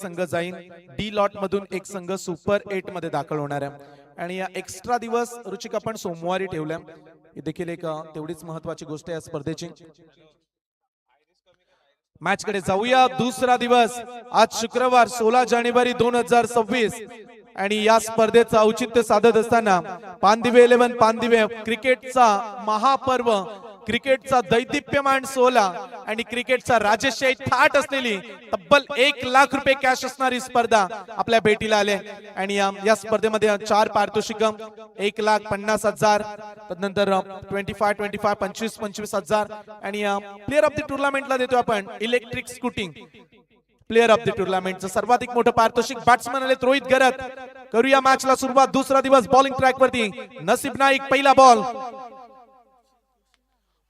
संघ जाईल D lot मधून एक संघ सुपर 8 मध्ये दाखल होणार आहे आणि या एक्स्ट्रा दिवस रुचिक आपण सोमवारी ठेवल्या ही देखील एक तेवढीच महत्त्वाची गोष्ट आहे या स्पर्धेची। मॅच कडे जाऊया। दुसरा दिवस आज शुक्रवार 16 जानेवारी 2026 आणि या स्पर्धेचं औचित्य साधत असताना पानदिवे 11 पानदिवे क्रिकेटचा महापर्व, क्रिकेटचा दैदिप्यमान सोहळा आणि क्रिकेटचा राजशाही थाट असलेली तब्बल 1 लाख रुपये कॅश असणारी स्पर्धा आपल्या भेटीला आले आणि या स्पर्धेमध्ये 4 पारितोषिक 1,50,000 तदनंतर 25,000 आणि प्लेयर ऑफ द टुर्नामेंटला देतो आपण electric scooty. Player of the टुर्नामेंटचं सर्वाधिक मोठं पारितोषिक बॅट्समन आले रोहित गरत। करूया मॅचला सुरुवात। दुसरा दिवस बॉलिंग ट्रॅक वरती नसीब नाईक पहिला बॉल,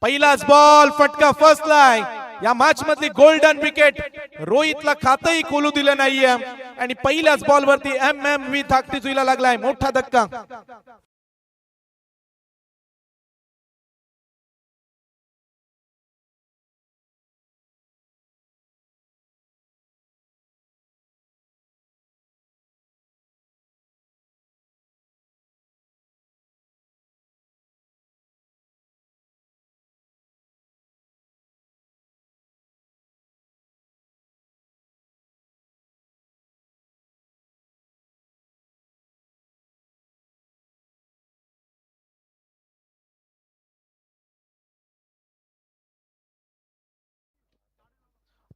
पहिलाच बॉल फटका फर्स्ट लाय। या मॅच मधली गोल्डन विकेट रोहितला खातही खोलू दिलं नाहीये आणि पहिल्याच बॉल वरती MMV धाकटी जुईला लागलाय मोठा धक्का।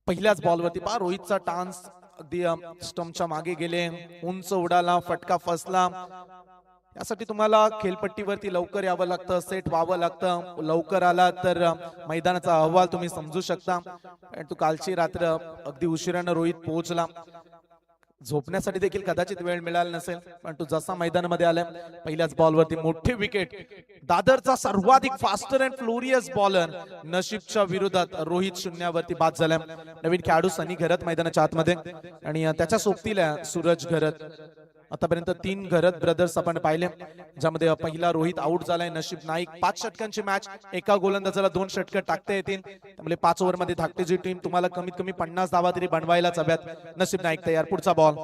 पहिल्याच बॉलवरती पहा रोहितचा टान्स अगदी स्टंपच्या मागे गेले, उंच उडाला, फटका फसला। यासाठी तुम्हाला खेळपट्टीवरती लवकर यावं लागतं, सेट व्हावं लागतं। लवकर आला तर मैदानाचा अहवाल तुम्ही समजू शकता। आणि तू कालची रात्र अगदी उशिराने रोहित पोहोचला, झोपण्यासाठी देखील कदाचित वेळ मिळाला नसेल, पण तू जसा मैदानामध्ये आला पहिल्याच बॉलवरती मोठी विकेट। दादरचा सर्वाधिक फास्टर अँड फ्लोरियस बॉलर नशीबच्या विरोधात रोहित शून्यावरती बाद झाला। नवीन खेळाडू सनी घरत मैदानाच्या आतमध्ये आणि त्याच्या सोबतीला सूरज घरत। आतापर्यंत 3 घरत ब्रदर्स आपण पाहिले, ज्यामध्ये पहिला रोहित आउट झालाय। नशीब नाईक 5 षटकांची मॅच, एका गोलंदाजाला 2 षटक टाकता येतील, त्यामुळे 5 ओव्हर मध्ये धाकटीची टीम तुम्हाला कमीत कमी 50 धावा तरी बनवायलाच हव्यात। नशीब नाईक तयार, पुढचा बॉल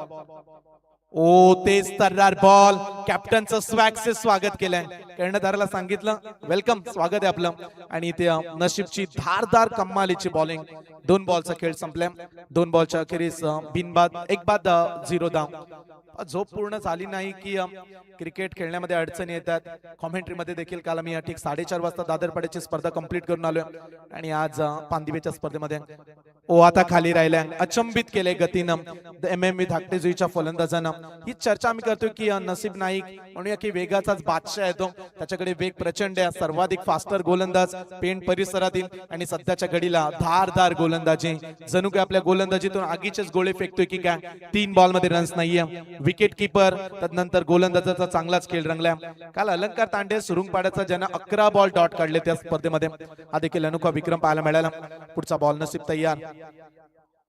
ओ तेज तर्रार बॉल। कॅप्टनचं स्वॅगचे स्वागत केलंय, कर्णधाराला सांगितलं वेलकम स्वागत आहे आपलं आणि इथे नशीबची धारदार कमालीची बॉलिंग। 2 बॉलचा खेळ संपलाय, 2 बॉलच्या अखेरीस बिनबाद, एक बाद 0 धाव। झोप पूर्ण झाली नाही की क्रिकेट खेळण्यामध्ये अडचणी येतात। कॉमेंट्री मध्ये देखील काल मी ठीक 4:30 वाजता दादरपाड्याची स्पर्धा कंप्लीट करून आलोय आणि आज पानदिवेच्या स्पर्धेमध्ये ओ आता खाली राहिलाय, अचंबित केले गतीनं MMV धाकटे जुईच्या फलंदाजांना। ही चर्चा आम्ही करतोय की नसीब नाईक म्हणूया की वेगाचाच बादशाह येतो, त्याच्याकडे वेग प्रचंड आहे, सर्वाधिक फास्टर गोलंदाज पेंट परिसरातील आणि सध्याच्या घडीला धारदार गोलंदाजी। जणू काय आपल्या गोलंदाजीतून आगीचेच गोळे फेकतोय की काय। 3 बॉल मध्ये रन्स नाहीये, विकेट कीपर तदनंतर गोलंदाजाचा चांगलाच खेळ रंगला। काल अलंकार तांडे सुरुंगपाड्याचा ज्यांना 11 बॉल डॉट काढले त्या स्पर्धेमध्ये, हा देखील अनोखा विक्रम पाहायला मिळाला। पुढचा बॉल नसीब तयार,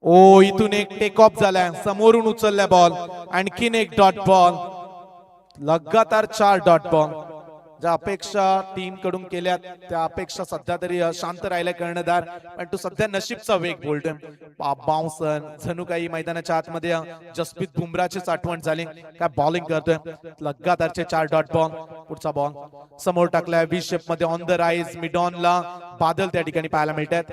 ओ इथून एक टेक ऑफ झालाय, समोरून उचललाय बॉल, आणखीन एक डॉट बॉल, लगातार 4 डॉट बॉल। ज्या अपेक्षा टीम कडून केल्या त्या अपेक्षा सध्या तरी शांत राहिल्या कर्णधार, पण तो सध्या नशीबचा वेग बोलतोय। बाउन्सर जणू काही मैदानाच्या आतमध्ये जसप्रीत बुमराहचीच आठवण झाली, काय बॉलिंग करतोय, लगातारचे 4 डॉट बॉल। पुढचा बॉल समोर टाकलाय व्ही शेप मध्ये ऑन द राईज मिड ऑनला, बादल त्या ठिकाणी पाहायला मिळतात।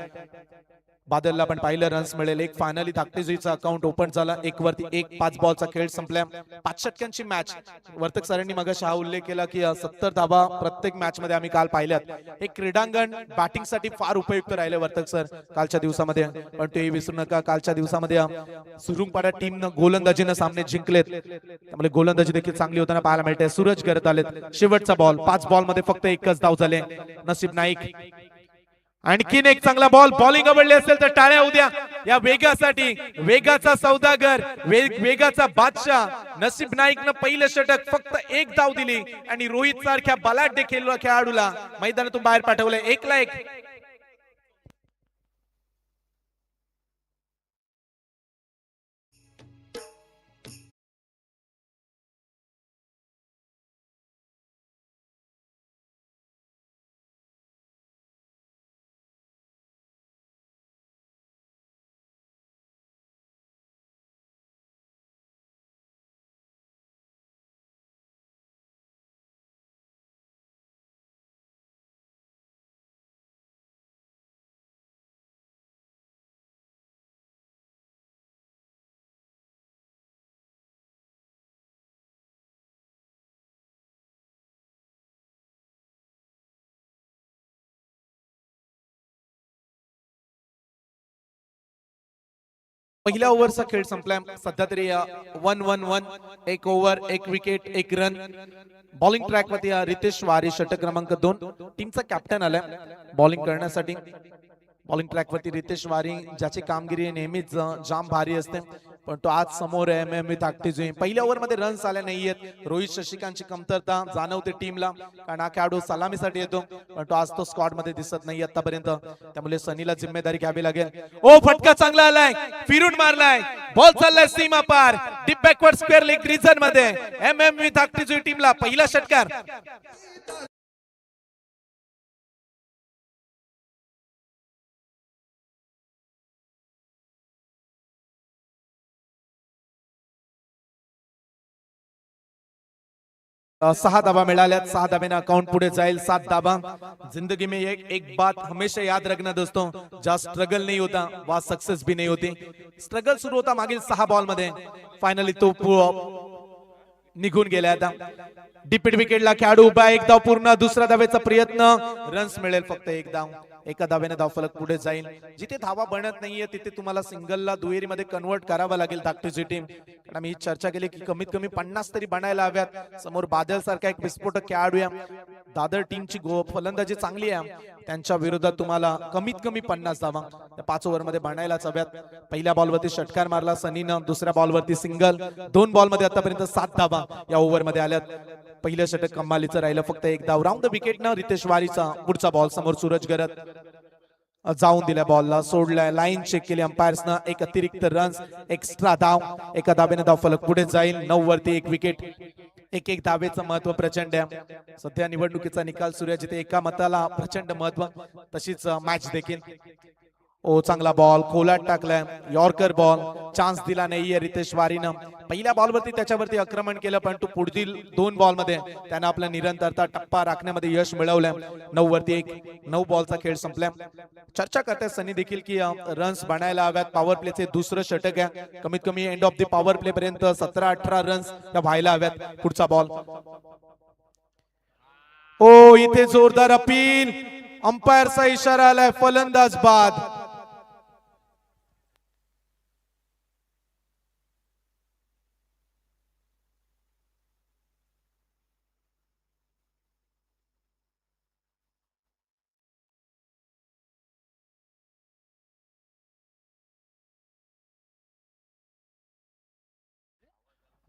बादलला पण पाहिलं रन्स मिळेल। एक फायनली धाकटी जुईचा अकाउंट ओपन झाला, 1 वरती 1, 5 बॉलचा खेळ संपला। 5 षटकांची मॅच। वर्तक सरांनी मगाशी हा उल्लेख केला की 70 धावा प्रत्येक मॅच मध्ये आम्ही काल पाहिल्यात। हे क्रीडांगण बॅटिंग साठी फार उपयुक्त राहिले वर्तक सर कालच्या दिवसामध्ये, पण ते विसरू नका कालच्या दिवसामध्ये सुरुंगपाडा टीमनं गोलंदाजीनं सामने जिंकलेत, त्यामुळे गोलंदाजी देखील चांगली होताना पाहायला मिळते। सूरज करत आलेत। शेवटचा बॉल, 5 बॉल मध्ये फक्त 1च धाव झाले। नसीब नाईक आणखीन एक चांगला बॉल, बॉलिंग आवडली असेल तर टाळ्या उद्या या वेगासाठी। वेगाचा सौदागर, वेगाचा बादशाह नसीब नाईकनं पहिलं षटक, फक्त 1 धाव दिली आणि रोहित सारख्या बलाढ्य खेळाडूला मैदानातून बाहेर पाठवलंय। 1ला 1 पहिल्या ओव्हरचा खेळ संपलाय. सध्या तरी 1-1-1, एक ओव्हर, एक विकेट, एक रन. बॉलिंग ट्रॅक वरती रितेश वारी, षटक क्रमांक 2, टीमचा कॅप्टन आलाय बॉलिंग करण्यासाठी. बॉलिंग ट्रॅक वरती रितेश वारी, ज्याची कामगिरी नेहमीच जाम भारी असते, पण तो आज समोर आहे एम ताकदीची. पहिल्या ओव्हर मध्ये रन्स आले नाहीयेत. रोहित शशिकांतची कमतरता जाणवते टीमला, कारण हा खेळाडू सलामीसाठी येतो, पण तो आज तो स्क्वॉड मध्ये दिसत नाही आतापर्यंत. त्यामुळे सनीला जिम्मेदारी घ्यावी लागेल. ओ फटका चांगला आलाय, फिरून मारलाय, बॉल चाललाय सीमा पार, deep backward square leg region मध्ये. एम ताकदीची टीमला पहिला षटकार. सहा धाबा मिळाल्यात. 6 धाब्याने अकाउंट पुढे जाईल. 7 धाबा. जिंदगी में एक बात हमेशा याद रखना दोस्तों, जहाँ स्ट्रगल नहीं होता वहाँ सक्सेस भी नहीं होती. स्ट्रगल सुरू होता मागील 6 बॉल मध्ये, फायनली तो निघून गेला. आता डिपिट विकेटला खेळाडू उभा. एक धाव पूर्ण. दुसरा धावेचा प्रयत्न. रन्स मिळेल फक्त एक धाव. एका धावेने धावफलक पुढे जाईल. जिथे धावा बनत नाहीये तिथे तुम्हाला सिंगलला दुहेरीमध्ये कन्वर्ट करावं लागेल धाकटीची टीम. कारण आम्ही चर्चा केली की कमीत कमी 50 तरी बनायला हव्यात. समोर बादल सारखा एक विस्फोटक खेळाडू आहे. दादर टीमची फलंदाजी चांगली आहे, त्यांच्या विरोधात तुम्हाला कमीत कमी 50 धावा त्या 5 ओव्हर मध्ये बनायलाच हव्यात. पहिल्या बॉलवरती षटकार मारला सनीनं, दुसऱ्या बॉलवरती सिंगल. 2 बॉल मध्ये आतापर्यंत 7 धावा या ओव्हर मध्ये आल्यात. पहिलं षटक कमालीचं राहिलं, फक्त एक धाव. राऊंड द विकेट न रितेश वारीचा पुढचा बॉल. समोर सूरज गरत जाऊन दिल्या बॉलला, सोडलाय. लाईन चेक केली अंपायर्सनं. एक अतिरिक्त रन्स, एक्स्ट्रा धाव. एका धावेने धावफलक पुढे जाईल. 9 वरती 1 विकेट. एक धावेचं महत्व प्रचंड आहे. सध्या निवडणुकीचा निकाल सुरू आहे, जिथे एका मताला प्रचंड महत्व, तशीच मॅच देखील. ओ चांगला बॉल, खोलात टाकलाय. Yorker ball. चान्स दिला नाहीये रितेश वारीनं. पहिल्या बॉलवरती त्याच्यावरती आक्रमण केलं, पण तो पुढील 2 बॉल मध्ये त्यानं आपला निरंतरता टप्पा राखण्यामध्ये यश मिळवलंय. 9 वरती 1. 9 बॉलचा खेळ संपलाय. चर्चा करताय सनी देखील की रन्स बनायला हव्यात. पॉवर प्लेचे दुसरं षटक आहे, कमीत कमी end of the power play पर्यंत 17-18 रन्स व्हायला हव्यात. पुढचा बॉल. ओ इथे जोरदार अपील. अंपायरचा इशारा आलाय, फलंदाज बाद.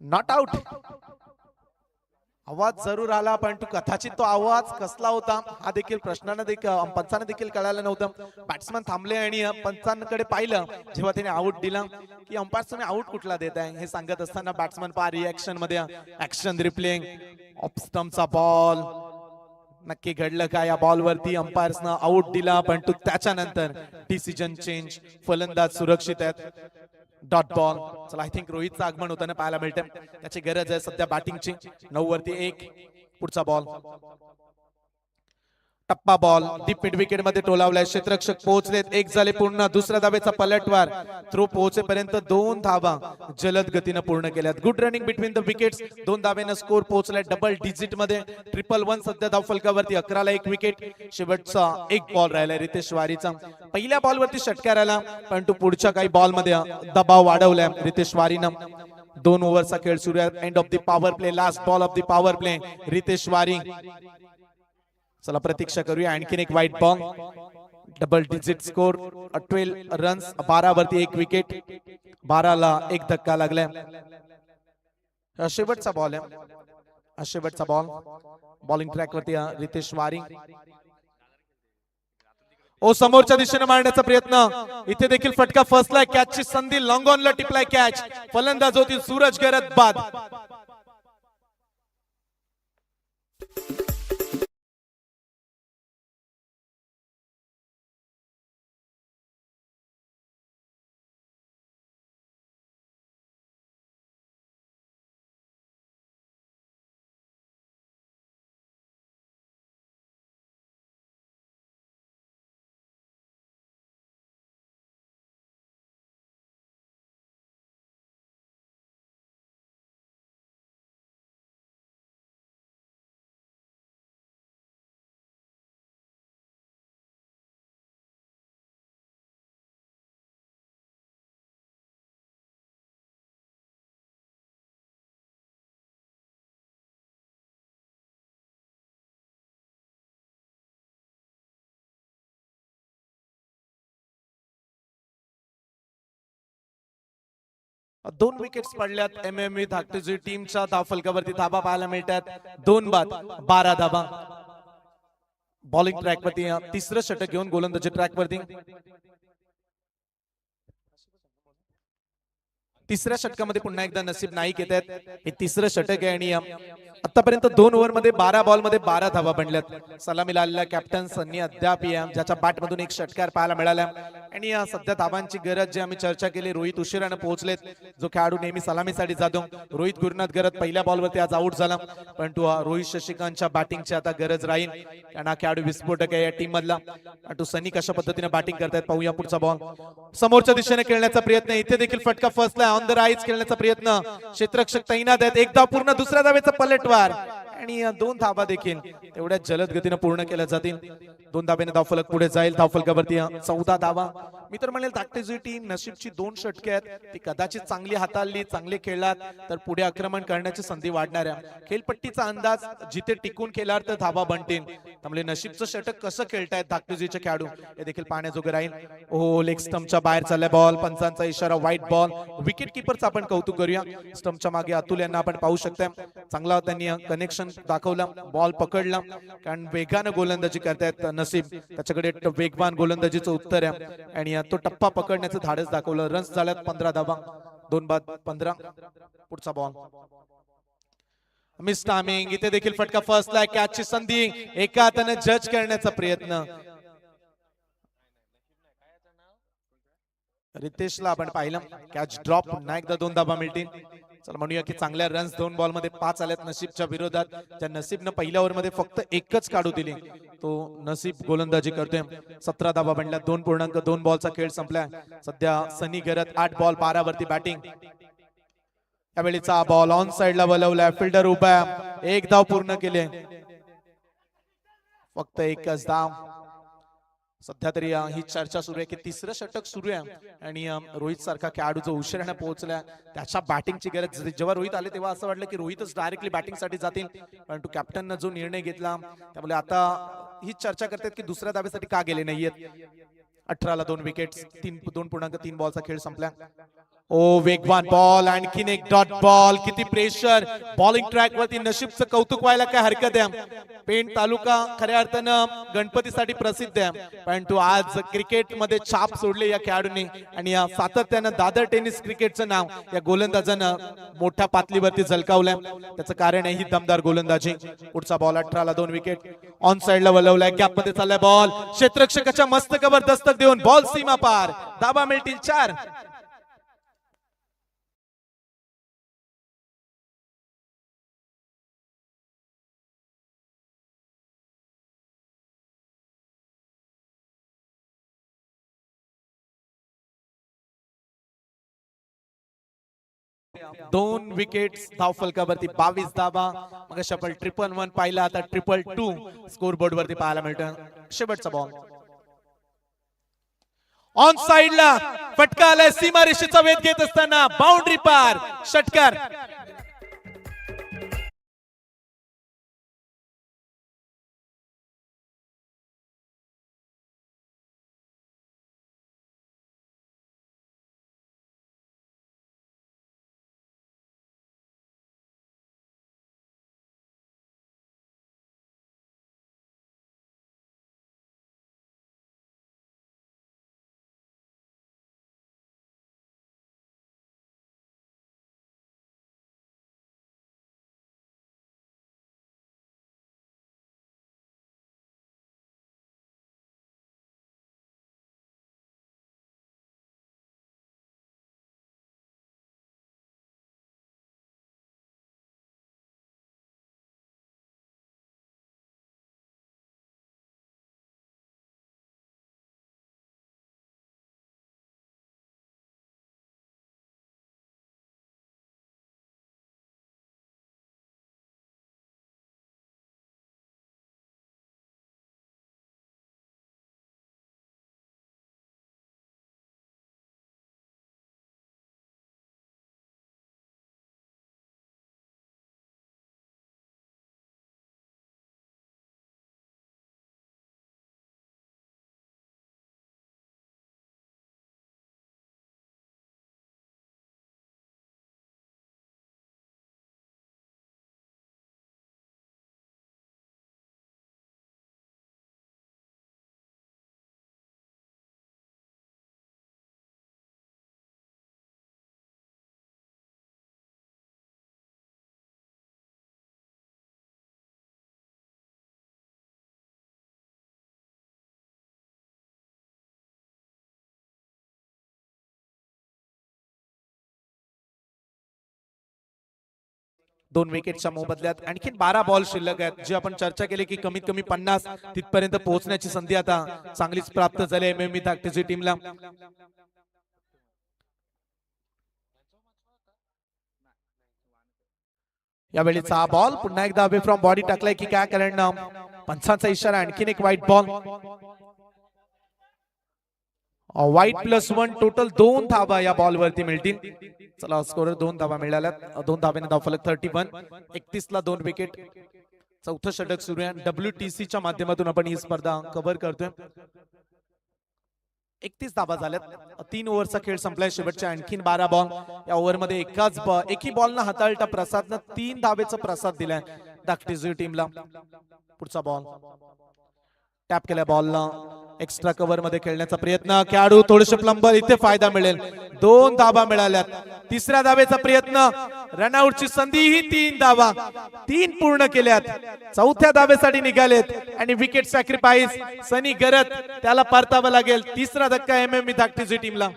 Not out. आवाज जरूर आला, पण तो कदाचित तो आवाज कसला होता हा देखील प्रश्नाने पंचांना देखील कळायला नव्हतं. बॅट्समन थांबले आणि पंचांकडे पाहिलं जेव्हा त्याने आउट दिला, की अंपायर तुम्ही आउट कुठला देत आहे हे सांगत असताना बॅट्समन पहा रिएक्शन मध्ये. ऍक्शन रिप्लेइंग ऑफ स्टंपचा बॉल. नक्की घडलं काय या बॉल वरती? अंपायर्सनं आउट दिला, पण तो त्याच्यानंतर डिसिजन चेंज. फलंदाज सुरक्षित आहेत. Dot ball. चला आय थिंक रोहितचं आगमन होताना पाहायला मिळतं, त्याची गरज आहे सध्या बॅटिंगची. 9 वरती 1. पुढचा बॉल. टप्पा बॉल. डीप मिड विकेट मध्ये टोलावलाय. क्षेत्ररक्षक पोहोचलेत. 1 झाले पूर्ण. दुसऱ्या धावेचा पलटवार. थ्रो पोहोचेपर्यंत 2 धावा जलद गतीने पूर्ण केल्यात. Good running between the wickets. 2 धावेने स्कोर पोहोचलाय डबल डिजिट मध्ये. 1-1 सध्या धाव फलकावरती. 11ला 1 विकेट. शेवटचा 1 बॉल राहिलाय रितेश वारीचा. पहिल्या बॉलवरती षटकार आला, पण तो पुढच्या काही बॉल मध्ये दबाव वाढवलाय रितेश वारीनं. 2 ओव्हरचा खेळ सुरू आहे. End of the power play. Last ball of the power play. Ritesh वारी. चला प्रतीक्षा करूया. आणखीन एक वाईट ball. Double digit score. 12 runs. 12 वरती 1 विकेट. 12ला 1 धक्का लागलाय. शेवटचा बॉल आहे. शेवटचा बॉल. बॉलिंग ट्रॅक वरती रितेश वारी. ओ समोरच्या दिशेने मारण्याचा प्रयत्न. इथे देखील फटका फसलाय. कॅचची संधी. लॉंग ऑनला टिपलाय कॅच. फलंदाज होतील सूरज गरत बाद. 2 विकेट्स पडल्यात एमएमव्ही धाकटेजी टीमच्या धावफलकावरती धाबा पाहायला मिळतात 2 बाद 12 धाबा. बॉलिंग ट्रॅक वरती तिसरं षटक घेऊन गोलंदाजी ट्रॅक वरती तिसऱ्या षटकामध्ये पुन्हा एकदा नसीब नाईक येत आहेत. हे तिसरं षटक आहे आणि आतापर्यंत 2 ओव्हर मध्ये 12 बॉल मध्ये 12 धावा बनल्यात. सलामीला आलेला कॅप्टन सन्नी अद्याप ज्याच्या बॅट मधून एक षटकार पाहायला मिळाला आणि सध्या धावांची गरज जी आम्ही चर्चा केली रोहित उशिराने पोहोचलेत. जो खेळाडू नेहमी सलामीसाठी जातो रोहित गुरुनाथ गरज पहिल्या बॉलवरती आज आउट झाला परंतु रोहित शशिकांतच्या बॅटिंगची आता गरज राहील कारण हा खेळाडू विस्फोटक आहे या टीम मधला. परंतु सन्नी कशा पद्धतीने बॅटिंग करतायत पाहूया. पुढचा बॉल समोरच्या दिशेने खेळण्याचा प्रयत्न इथे देखील फटका फसला ऑन द राईज खेळण्याचा प्रयत्न क्षेत्ररक्षक तैनात आहेत. एक धाव पूर्ण दुसऱ्या धावेचा पलटवार आणि 2 धावा देखील तेवढ्या जलद गतीने पूर्ण केल्या जातील. 2 धाब्याने धावफलक पुढे जाईल. धावफलकावरती 14 धावा. मी तर म्हणेल धाकटेजी टीम नशीबची 2 षटके आहेत ती कदाचित चांगली हाताळली चांगले खेळलात तर पुढे आक्रमण करण्याची संधी वाढणार आहे. खेळपट्टीचा अंदाज जिथे टिकून केल्यावर तर धावा बनतील त्यामुळे नशीबचं षटक कसं खेळतायत धाकटेजीचे खेळाडू हे देखील पाहण्याजोगं राहील. ओ लेग स्टंपच्या बाहेर चाललाय बॉल पंचांचा इशारा व्हाईट बॉल. विकेट किपरचं आपण कौतुक करूया. स्टंपच्या मागे अतुल यांना आपण पाहू शकता चांगला त्यांनी कनेक्शन दाखवला बॉल पकडला कारण वेगानं गोलंदाजी करतायत नसीब त्याच्याकडे वेगवान गोलंदाजीचं उत्तर आहे आणि तो टप्पा पकडण्याचं धाडस दाखवलं. रन्स झाल्यात 15 धावा 2 बाद 15. पुढचा बॉल मिस टायमिंग इथे देखील फटका फसलाय. कॅचची संधी एका हाताने जज करण्याचा प्रयत्न रितेशला आपण पाहिलं कॅच ड्रॉप पुन्हा एकदा 2 धावा मिळतील. चला म्हणूया की चांगल्या रन्स 2 बॉल मध्ये 5 आल्यात नसीबच्या विरोधात. त्या नसीबनं पहिल्या ओव्हर मध्ये फक्त एकच काढू दिली तो नसीब गोलंदाजी करतोय. 17 धावा बनल्या 2.2 बॉलचा खेळ संपलाय. सध्या सनी गरत 8 बॉल 12 वरती बॅटिंग. यावेळीचा बॉल ऑन साइडला वळवलाय फिल्डर उभा एक धाव पूर्ण केले फक्त एकच धाव. सध्या तरी ही चर्चा सुरू आहे की तिसरं षटक सुरू आहे आणि रोहित सारखा खेळाडू जो उशिराने पोहोचला त्याच्या बॅटिंगची गरज. जेव्हा रोहित आले तेव्हा असं वाटलं की रोहितच डायरेक्टली बॅटिंग साठी जातील परंतु कॅप्टननं जो निर्णय घेतला त्यामुळे आता ही चर्चा करतात की दुसऱ्या धावेसाठी का गेले नाहीयेत. 18ला 2 विकेट्स 2.3 बॉलचा खेळ संपला. ओ वेगवान बॉल आणखीन एक डॉट बॉल. किती प्रेशर बॉलिंग ट्रॅक वरती नशीबचं कौतुक व्हायला काय हरकत आहे. पेण तालुका खऱ्या अर्थानं गणपतीसाठी प्रसिद्ध आहे परंतु आज क्रिकेट मध्ये छाप सोडले या खेळाडूंनी आणि सातत्यानं दादर टेनिस क्रिकेटचं नाव या गोलंदाजानं मोठ्या पातळीवरती झलकावलंय. त्याचं कारण आहे ही दमदार गोलंदाजी. पुढचा बॉल 18ला 2 विकेट ऑन साइडला वळवलाय गॅप मध्ये चाललाय बॉल क्षेत्ररक्षकाच्या मस्तकावर दस्तक देऊन बॉल सीमा पार. धाबा मिळतील 4. दोन विकेट्स धावफलकावरती 22 धावा. मग आपण 111 पाहिला आता 222 स्कोर बोर्ड वरती पाहायला मिळतं. शेवटचा बॉल ऑन साइडला फटका आलाय सीमारेषेचा वेध घेत असताना बाउंड्री पार षटकार. 2 विकेटच्या मोबदल्यात आणखी 12 बॉल शिल्लक आहेत. जे आपण चर्चा केली की कमीत कमी 50 तिथपर्यंत पोहोचण्याची संधी आता चांगलीच प्राप्त झाली एमएमव्ही धाकटीची टीमला. यावेळीचा हा बॉल पुन्हा एकदा अवे फ्रॉम बॉडी टाकलाय की काय, कारण पंचांचा इशारा. आणखीन एक वाईट बॉल. वाईट +1 टोटल 2 धावा या बॉल वरती मिळतील. चला स्कोर 2 धावा मिळाल्यात. 2 धावेने धावफलक 31. 31 ला 2 विकेट. चौथं षटक सुरू आहे. WTC च्या माध्यमातून आपण ही स्पर्धा कव्हर करतोय. 31 धावा झाल्यात. 3 ओव्हरचा खेळ संपलाय. शेवटच्या आणखीन 12 बॉल. या ओव्हर मध्ये एकही बॉल न हाताळता प्रसादनं 3 धावेचा प्रसाद दिलाय धाकटीची टीमला. पुढचा बॉल टॅप केल्या बॉलला. एक्स्ट्रा कव्हर मध्ये खेळण्याचा प्रयत्न. खेळाडू थोडेसे प्लंबर. इथे फायदा मिळेल. 2 धावा मिळाल्यात. तिसऱ्या धावेचा प्रयत्न. रनआउटची संधी ही 3 धावा. 3 पूर्ण केल्यात. चौथ्या धावेसाठी निघालेत आणि विकेट सॅक्रिफाईस सनी गरत त्याला परतावं लागेल. तिसरा धक्का एमएमव्ही धाकटीची टीमला.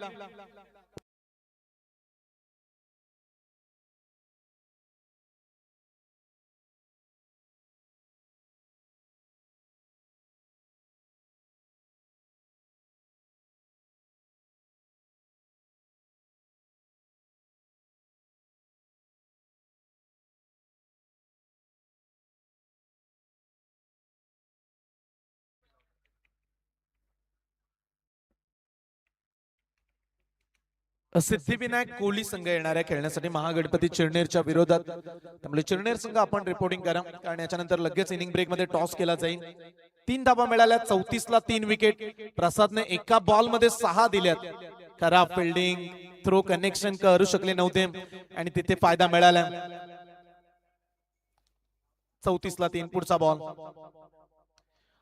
सिद्धिविनायक कोहली संघ येणार आहे खेळण्यासाठी महागणपती चिरनेरच्या विरोधात. त्यामुळे चिरनेर संघ आपण रिपोर्टिंग करा, कारण याच्यानंतर लगेच इनिंग ब्रेक मध्ये टॉस केला जाईल. 3 धावा मिळाल्या. 34 ला 3 विकेट. प्रसादने एका बॉल मध्ये 6 दिल्यात. खराब फिल्डिंग, थ्रो कनेक्शन करू शकले नव्हते आणि तिथे फायदा मिळाला. 34 ला 3. पुढचा बॉल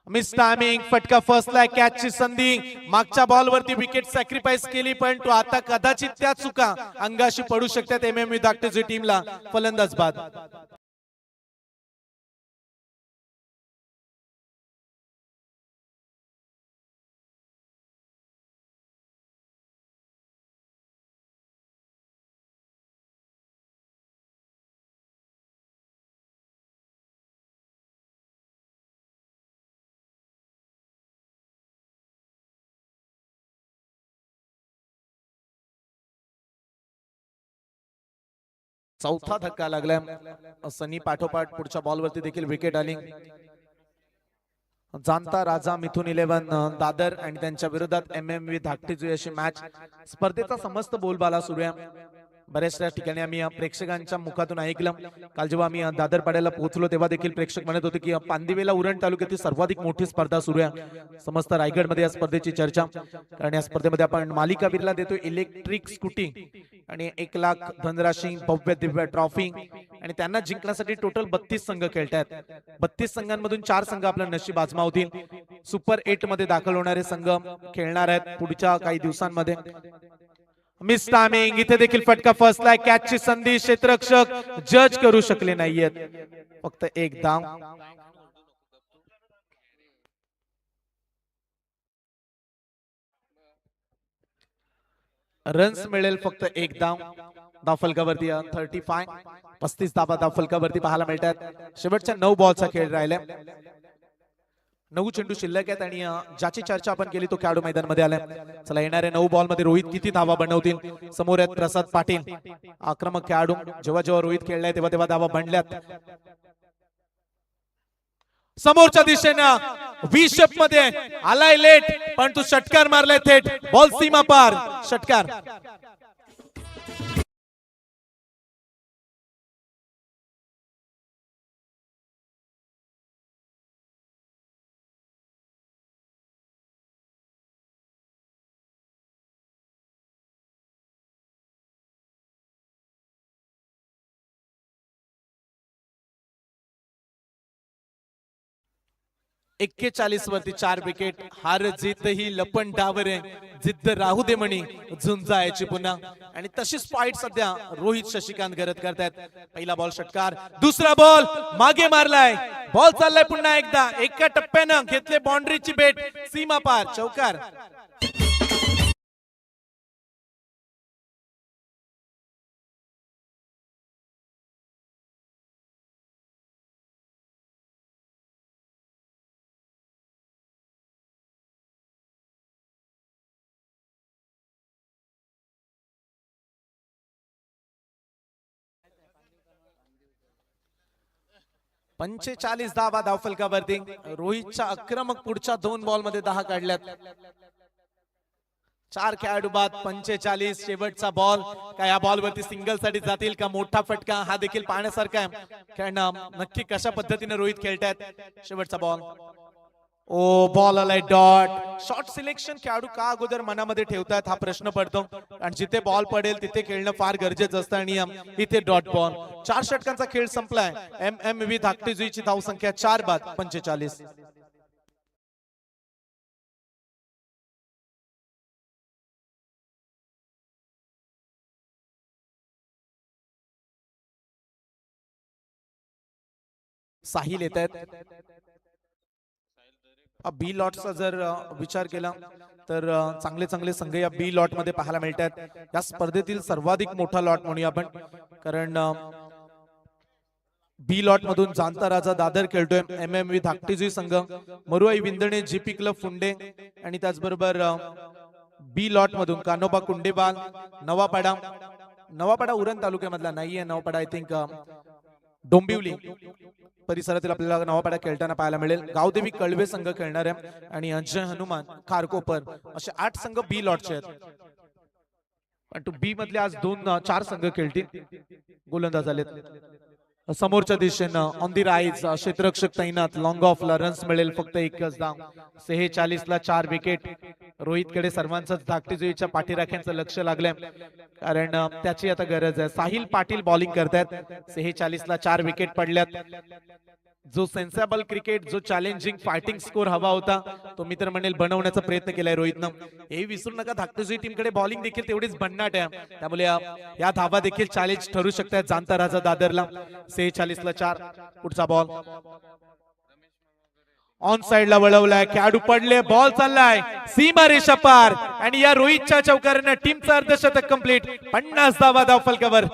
मिस टायमिंग. फटका फसलाय. कॅच ची संधी. मागच्या बॉल वरती विकेट सॅक्रिफाईस केली, पण तो आता कदाचित त्या चुका अंगाशी पडू शकतात एमएमव्ही धाकटीची टीमला. फलंदाज बाद. चौथा धक्का लागलाय. सनी पाठोपाठ पुढच्या बॉल वरती देखील विकेट आली. जाणता राजा मिथुन 11 दादर आणि त्यांच्या विरोधात एमएमव्ही धाकटीची अशी मॅच. स्पर्धेचा समस्त बोलबाला सुरू आहे. बऱ्याचशा ठिकाणी आम्ही प्रेक्षकांच्या मुखातून ऐकलं. काल जेव्हा आम्ही दादर पाड्याला पोहोचलो तेव्हा देखील प्रेक्षक म्हणत होते की पांदिवेला उरण तालुक्यातील सर्वाधिक मोठी स्पर्धा सुरू आहे समस्त रायगडमध्ये. या स्पर्धेची चर्चा, कारण या स्पर्धेमध्ये आपण मालिकावीरला देतो इलेक्ट्रिक स्कूटी आणि 1 लाख धनराशी, भव्य दिव्य ट्रॉफी, आणि त्यांना जिंकण्यासाठी टोटल 32 संघ खेळतात. 32 संघांमधून 4 संघ आपलं नशीब आजमावतील. सुपर 8 मध्ये दाखल होणारे संघ खेळणार आहेत पुढच्या काही दिवसांमध्ये. Miss timing. इथे देखील फटका फसलाय. कॅच ची संधी क्षेत्ररक्षक जज करू शकले नाहीयेत. फक्त 1 धाव. रन्स मिळेल फक्त 1 धाव. धावफलकावरती 35 धावा धावफलकावरती पाहायला मिळतात. शेवटच्या 9 बॉलचा खेळ राहिलाय. 9 चेंडू शिल्लक आहेत आणि ज्याची चर्चा आपण केली तो खेळाडू मैदानामध्ये आलाय. चला येणाऱ्या 9 बॉल मध्ये रोहित किती धावा बनवतील. समोर आहेत प्रसाद पाटील, आक्रमक खेळाडू. जेव्हा जेव्हा रोहित खेळलाय तेव्हा तेव्हा धावा बनल्यात. समोरच्या दिशेनं व्ही शेप मध्ये आलाय लेट, पण तू षटकार मारलाय थेट. बॉल सीमा पार. षटकार. एक्केचाळीस वरती 4 विकेट. हार जीत ही लपण डावर आहे. जिद्द राहू दे म्हणी झुंजायची पुन्हा. आणि तशीच फाईट सध्या रोहित शशिकांत करत करतायत. पहिला बॉल षटकार. दुसरा बॉल मागे मारलाय. बॉल चाललाय पुन्हा एकदा. एका टप्प्यानं घेतले बाउंड्रीची बेट. सीमा पार. चौकार. 45 धावा धावफलकावरती. रोहितच्या आक्रमक पुढच्या 2 बॉल मध्ये 10 काढल्यात. 4 खेळाडू बाद 45. शेवटचा बॉल काय या बॉल वरती सिंगल साठी जातील का मोठा फटका हा देखील पाहण्यासारखा आहे. कारण नक्की कशा पद्धतीने रोहित खेळतात. शेवटचा बॉल ओ बॉल आलाय डॉट. शॉट सिलेक्शन खेळाडू का अगोदर मनामध्ये ठेवतात हा प्रश्न पडतो. आणि जिथे बॉल पडेल तिथे खेळणं फार गरजेचं असतं. आणि इथे डॉट बॉल. 4 षटकांचा खेळ संपलाय. MMV धाकटी जुईची धावसंख्या 4 बाद 45. साहिल येत आहेत. बी लॉटचा जर विचार केला तर चांगले चांगले संघ या बी लॉट मध्ये पाहायला मिळतात. या स्पर्धेतील सर्वाधिक मोठा लॉट म्हणूया आपण. कारण बी लॉट मधून जाणता राजा दादर खेळतोय. MMV धाकटीजुई संघ, मरुआई विंदणे, GP क्लब फुंडे आणि त्याचबरोबर बी लॉट मधून कानोबा कुंडेबाल, नवापाडा उरण तालुक्यामधला नाहीये. नवापाडा आय थिंक डोंबिवली परिसरातील आपल्याला नवापाडा खेळताना पाहायला मिळेल. गावदेवी कळवे संघ खेळणार आहे आणि अजय हनुमान खारकोपर असे 8 संघ बी लॉटचे आहेत. पण टू बी मधले आज 4 संघ खेळतील. गोलंदाज आलेत. समोरच्या दिशेनं ऑन दी राईज क्षेत्ररक्षक तैनात. लॉंग ऑफला रन्स मिळेल फक्त 1च धाव. 46 ला 4 विकेट. रोहितकडे सर्वांचंच धाकटीजुईच्या पाठीराख्यांचं लक्ष लागलंय. कारण त्याची आता गरज आहे. साहिल पाटील बॉलिंग करतात. 46 ला 4 विकेट पडल्यात. जो सेन्सेबल क्रिकेट, जो चॅलेंजिंग फायटिंग स्कोर हवा होता तो मी तर म्हणेल बनवण्याचा प्रयत्न केलाय रोहितनं. हे विसरू नका धाकटीजुई टीमकडे बॉलिंग देखील तेवढीच भन्नाट आहे. त्यामुळे या धावा देखील चॅलेंज ठरू शकतात जाणता राजा दादरला. 46 ला 4. पुढचा बॉल ऑन साइडला वळवलाय. खेळाडू पडले. बॉल चाललाय सीमा रेषा पार आणि या रोहितच्या चौकारानं टीमचं अर्धशतक कंप्लीट. 50 धावा धावफलकावर.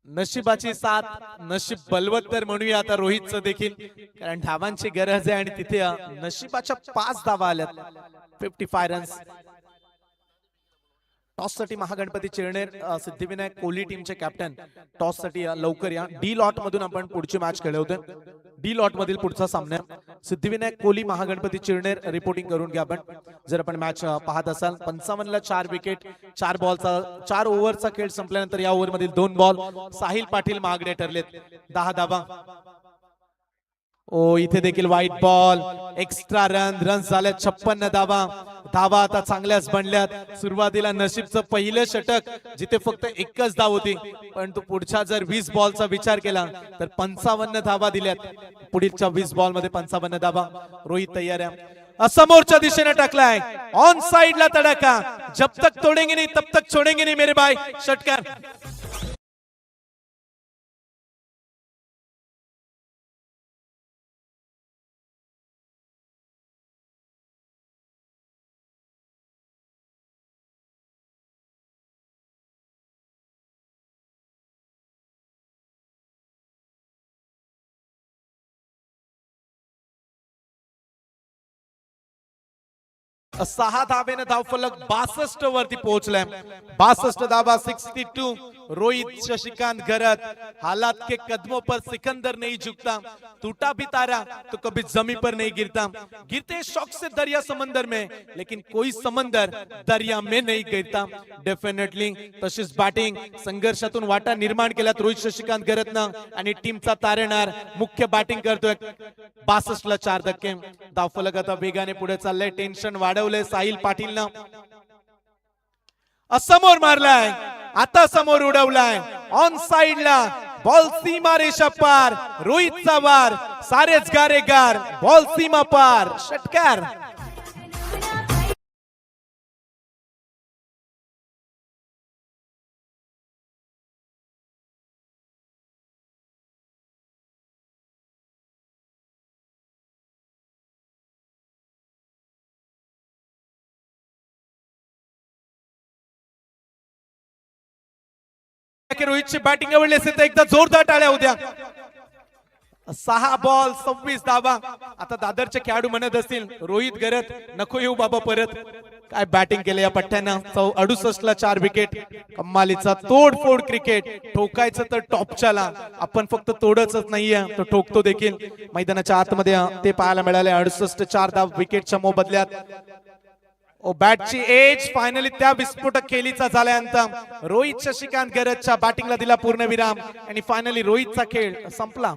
नशिबाची साथ, नशीब बलवत्तर म्हणूया आता रोहितचं देखील. कारण धावांची गरज आहे आणि तिथे नशिबाच्या 5 धावा आल्यात. 55 रन्स. टॉस साठी महागणपती चिरनेर, सिद्धिविनायक कोहली टीमचे कॅप्टन. टॉस साठी लवकर या. डी लॉट मधून आपण पुढची मॅच खेळवतोय. डी लॉट मधील पुढचा सामना सिद्धिविनायक कोहली, महागणपती चिरनेर. रिपोर्टिंग करून घ्या आपण जर आपण मॅच पाहत असाल. 55 ला 4 विकेट. 4 ओव्हरचा खेळ संपल्यानंतर या ओव्हर मधील 2 बॉल. साहिल पाटील महागडे ठरलेत. 10 धावा. ओ इथे देखील व्हाईट बॉल. एक्स्ट्रा रन्स झाले. 56 धावा. धावा आता चांगल्याच बनल्यात. सुरुवातीला नशीबचं पहिलं षटक जिथे फक्त 1च धाव होती, परंतु पुढच्या जर 20 बॉलचा विचार केला तर 55 धावा दिल्यात. पुढीलच्या 20 बॉल मध्ये 55 धावा. रोहित तयार आहे. समोरच्या दिशेने टाकलाय. ऑन साइडला तडका. जब तक तोडेंगे नहीं तब तक छोडेंगे नहीं मेरे भाई. षटकार. सहा धावेने धावफलक 62 वरती पोहोचलाय. 62 धावा. 62 रोहित शशिकांत गरत, हालात के कदमों पर सिकंदर नहीं झुकता, टूटा भी तारा तो कभी जमी पर नहीं गिरता, गिरते शौक से दरिया समंदर में, लेकिन कोई समंदर दरिया में नहीं गिरता. डेफिनेटली तशीच बॅटिंग संघर्षातून वाटा निर्माण केल्यात रोहित शशिकांत गरतनं आणि टीमचा तारेणार मुख्य बॅटिंग करतोय. 62 ला 4 धक्के. धावफलक आता वेगाने पुढे चाललंय. टेन्शन वाढवलंय साहिल पाटीलनं. समोर मारलाय, आता समोर उडवलाय ऑन साइडला बॉल सीमा रेषा पार. रोहितचा वार, सारेच गारेगार. बॉल सीमा पार, षटकार. रोहितची बॅटिंग आवडली असेल तर एकदा जोरदार टाळ्या होत्या. 6 बॉल 26 धावा. आता दादरचे खेळाडू म्हणत असतील रोहित गरत नको येऊ बाबा परत. काय बॅटिंग केलं या पठ्ठ्यानं. 68 ला 4 विकेट. कमालीचा तोडफोड क्रिकेट. ठोकायचं तर टॉपच्याला, आपण फक्त तोडच नाहीये तर ठोकतो देखील. मैदानाच्या आतमध्ये ते पाहायला मिळाले. 68 4 धाव विकेटच्या मोबदल्यात. बॅटची एज फायनली त्या विस्फोटक खेळीचा झाल्यानंतर रोहित शशिकांत गरजच्या बॅटिंगला दिला पूर्णविराम आणि फायनली रोहितचा खेळ संपला.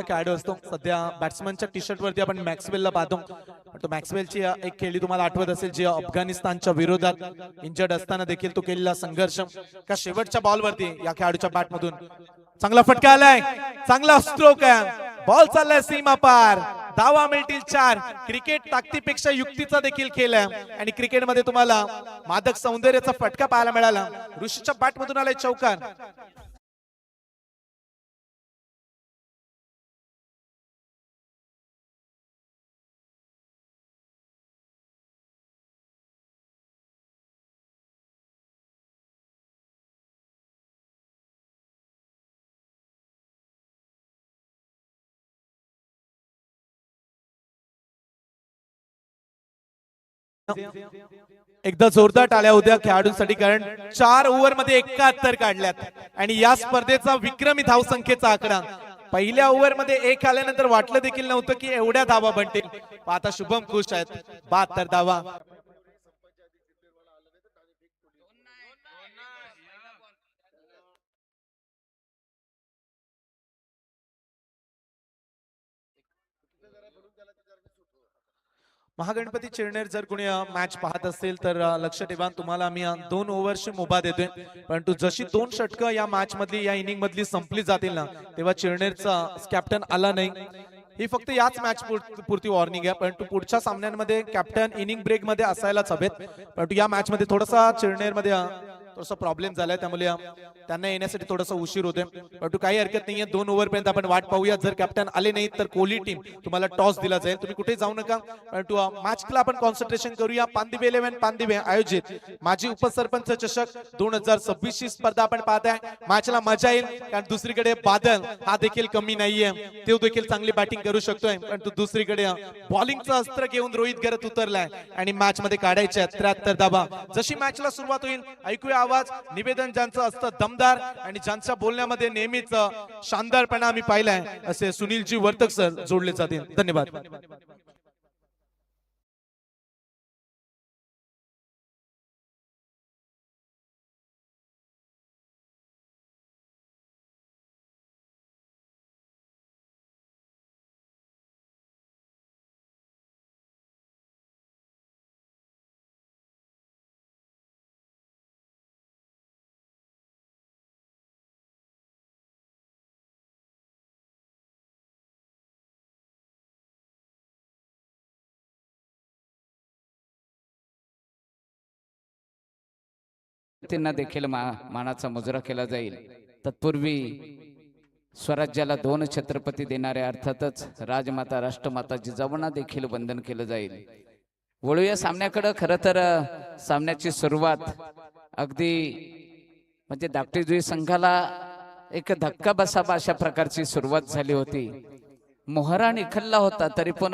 खेळाडू असतो. सध्या बॅट्समनच्या टी शर्ट वरती आपण मॅक्सवेलला पाहतो. तो मॅक्सवेलची एक खेळी तुम्हाला आठवत असेल जी अफगाणिस्तानच्या विरोधात इंजर्ड असताना देखील तो केलेला संघर्ष. का शेवटच्या बॉल वरती या खेळाडूच्या बॅट मधून चांगला फटका आलाय, चांगला स्ट्रोक आहे. बॉल चाललाय सीमा पार. धावा मिळतील 4. क्रिकेट ताकदीपेक्षा युक्तीचा देखील खेळ आहे आणि क्रिकेटमध्ये तुम्हाला मादक सौंदर्याचा फटका पाहायला मिळाला. ऋषीच्या बॅट मधून आलाय चौकार. एकदा जोरदार टाळ्या होत्या खेळाडूंसाठी, कारण 4 ओव्हर मध्ये 71 काढल्यात आणि या स्पर्धेचा विक्रमी धावसंख्येचा आकडा. पहिल्या ओव्हर मध्ये 1 आल्यानंतर वाटलं देखील नव्हतं की एवढ्या धावा बनतील. आता शुभम खुश आहेत. 72 धावा. महागणपती चिरनेर जर कोणी मॅच पाहत असेल तर लक्ष ठेवा, तुम्हाला आम्ही 2 ओव्हरची मुभा देतोय. परंतु जशी 2 षटकं या मॅच मधली या इनिंग मधली संपली जातील ना, तेव्हा चिरनेरचा कॅप्टन आला नाही. ही फक्त याच मॅच पुरती वॉर्निंग आहे. परंतु पुढच्या सामन्यांमध्ये कॅप्टन इनिंग ब्रेक मध्ये असायलाच हवेत. परंतु या मॅच मध्ये थोडासा चिरनेर मध्ये थोडासा प्रॉब्लेम झालाय, त्यामुळे त्यांना येण्यासाठी थोडासा उशीर होतोय. परंतु काही हरकत नाहीये. 2 ओव्हर पर्यंत आपण वाट पाहूया. जर कॅप्टन आले नाही तर कोहली टीम तुम्हाला टॉस दिला जाईल. तुम्ही कुठे जाऊ नका. परंतु मॅचला आपण कॉन्सन्ट्रेशन करूया. पानदिवे 11 पानदिवे आयोजित माजी उपसरपंच चषक 2026 ची स्पर्धा आपण पाहताय. मॅचला मजा येईल, कारण दुसरीकडे बादल हा देखील कमी नाहीये. तो देखील चांगली बॅटिंग करू शकतोय. परंतु दुसरीकडे बॉलिंगचं अस्त्र घेऊन रोहित गरत उतरलाय आणि मॅच मध्ये काढायचे 73 धावा. जशी मॅचला सुरुवात होईल ऐकूया आवाज. निवेदन ज्यांचं असतं दमदार आणि ज्यांच्या बोलण्यामध्ये नेहमीच शानदारपणा आम्ही पाहिलाय असे सुनीलजी वर्तक सर जोडले जातील. धन्यवाद. छत्रपतींना देखील मानाचा मुजरा केला जाईल। तत्पूर्वी स्वराज्याला 2 छत्रपती देणाऱ्या अर्थातच राजमाता राष्ट्रमाता जिजाऊंना देखील वंदन केलं जाईल। वळूया सामन्याकडे। खरं तर सामन्याची सुरुवात अगदी म्हणजे धाकटी संघाला एक धक्का बसावा अशा प्रकारची सुरुवात झाली होती। मोहरा निखळला होता तरी पण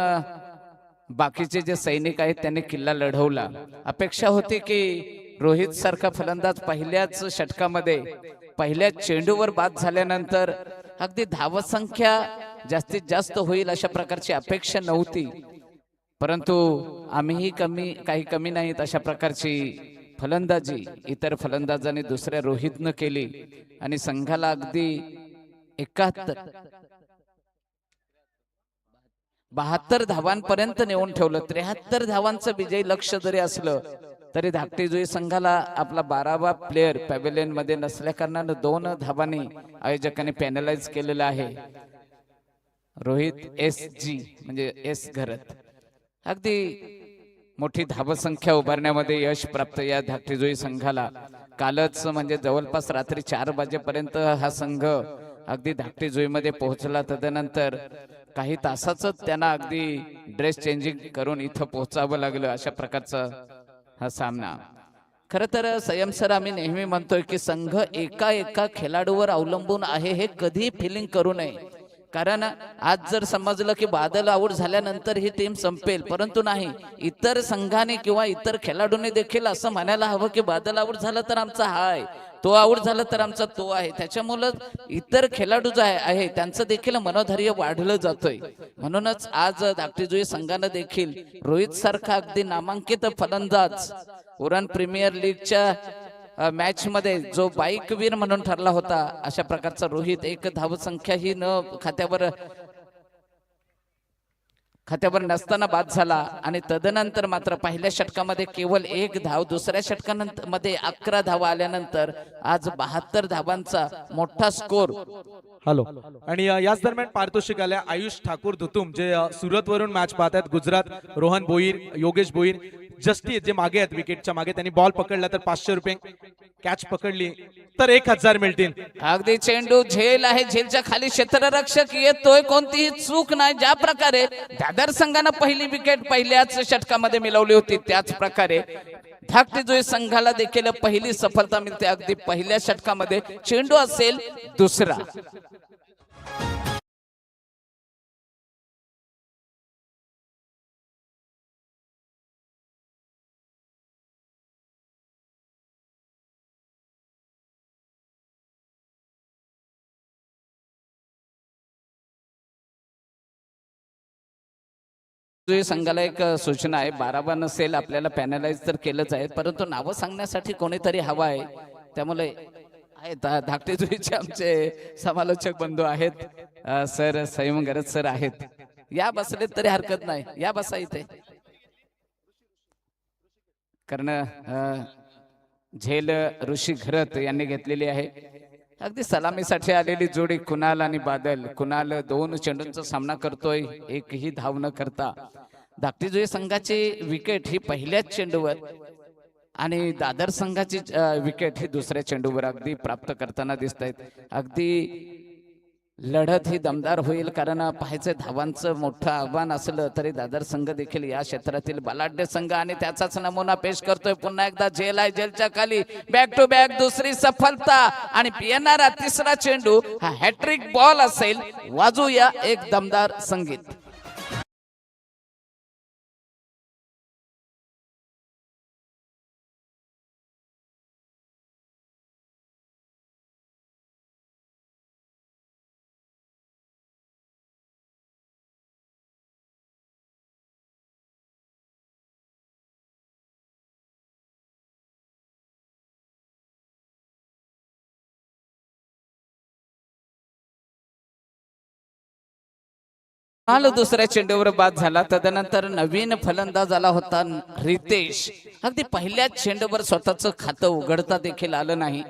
बाकीचे जे सैनिक आहेत त्यांनी किल्ला लढवला। अपेक्षा होती की रोहित सारखा फलंदाज पहिल्याच षटकामध्ये पहिल्या चेंडूवर बाद झाल्यानंतर अगदी धावसंख्या जास्तीत जास्त होईल अशा प्रकारची अपेक्षा नव्हती, परंतु आम्हीही काही कमी नाहीत अशा प्रकारची फलंदाजी इतर फलंदाजांनी दुसऱ्या रोहितनं केली आणि संघाला अगदी 72 धावांपर्यंत नेऊन ठेवलं। 73 धावांचं विजयी लक्ष्य जरी असलं तरी धाकटी संघाला आपला 12वा प्लेयर पॅव्हेलियन मध्ये नसल्या कारणानं 2 धावांनी आयोजकांनी पॅनलाइज केलेलं आहे। रोहित SG म्हणजे एस घरत अगदी मोठी धावसंख्या उभारण्यामध्ये यश प्राप्त या धाकटी संघाला। कालच म्हणजे जवळपास रात्री 4 वाजेपर्यंत हा संघ अगदी धाकटी मध्ये पोहोचला। तदनंतर काही तासाच त्यांना अगदी ड्रेस चेंजिंग करून इथं पोहोचावं लागलं अशा प्रकारचा हा सामना। खरं तर संयम सर आम्ही नेहमी म्हणतोय की संघ एका खेळाडूवर अवलंबून आहे हे कधी फिलिंग करू नये, कारण आज जर समजलं की बादल आऊट झाल्यानंतर ही टीम संपेल, परंतु नाही, इतर संघाने किंवा इतर खेळाडूंनी देखील असं म्हणायला हवं की बादल आऊट झाला तर आमचा हा आहे, तो आऊट झाला तर आमचा तो आहे। त्याच्यामुळे इतर खेळाडू जे आहे त्यांचं देखील मनोधैर्य वाढलं जातोय। म्हणूनच आज धाकटी संघानं देखील रोहित सारखा अगदी नामांकित फलंदाज उरण प्रीमियर लीगच्या मॅच मध्ये जो बाईकवीर म्हणून ठरला होता अशा प्रकारचा रोहित 1 धावसंख्या ही न खात्यावर नसताना बाद झाला आणि तदनंतर मात्र पहिल्या षटकामध्ये केवळ 1 धाव, दुसऱ्या षटकामध्ये 11 धावा आल्यानंतर आज 72 धावांचा मोठा स्कोर। हॅलो आणि याच दरम्यान पारितोषिक आल्या आयुष ठाकूर धुतुम जे सुरत वरून मॅच पाहतात, गुजरात रोहन भोईर, योगेश भोईर, जस्टी जे मागे आहेत विकेटच्या मागे, त्यांनी बॉल पकडला तर 500 रुपये, कॅच पकडली तर 1000 मिळतील। अगदी चेंडू झेल आहे, झेलच्या खाली क्षेत्ररक्षक येतोय, कोणतीही चूक नाही। ज्या प्रकारे दादर संघानं पहिली विकेट पहिल्याच षटकामध्ये मिळवली होती त्याच प्रकारे धाकटी संघाला देखील पहिली सफलता मिळते अगदी पहिल्या षटकामध्ये। चेंडू असेल दुसरा। संघाला एक सूचना आहे, 12 नसेल आपल्याला पॅनलाइज तर केलंच आहे, परंतु नावं सांगण्यासाठी कोणीतरी हवा आहे। त्यामुळे धाकटी आमचे समालोचक बंधू आहेत सर संयम गरज सर आहेत, या बसले तरी हरकत नाही, या बसा इथे। कारण झेल ऋषी घरत यांनी घेतलेली आहे। अगदी सलामीसाठी आलेली जोडी कुणाल आणि बादल। कुणाल 2 चेंडूंचा सामना करतोय, एकही धाव न करता। धाकटी संघाची विकेट ही पहिल्याच चेंडूवर आणि दादर संघाची विकेट ही दुसऱ्या चेंडूवर अगदी प्राप्त करताना दिसत आहेत। अगदी लढत ही दमदार होईल, कारण पाहायचं धावांचं मोठं आव्हान असलं तरी दादर संघ देखील या क्षेत्रातील बलाढ्य संघ आणि त्याचाच नमुना पेश करतोय। पुन्हा एकदा झेल आहे, झेलच्या खाली बॅक टू बॅक दुसरी सफलता आणि येणारा तिसरा चेंडू हा हॅट्रिक बॉल असेल। वाजूया एक दमदार संगीत। दुसऱ्या चेंडूवर बाद झाला। तदनंतर नवीन फलंदाज आला होता रितेश। अगदी पहिल्याच चेंडूवर स्वतःचं खातं उघडता देखील आलं नाही।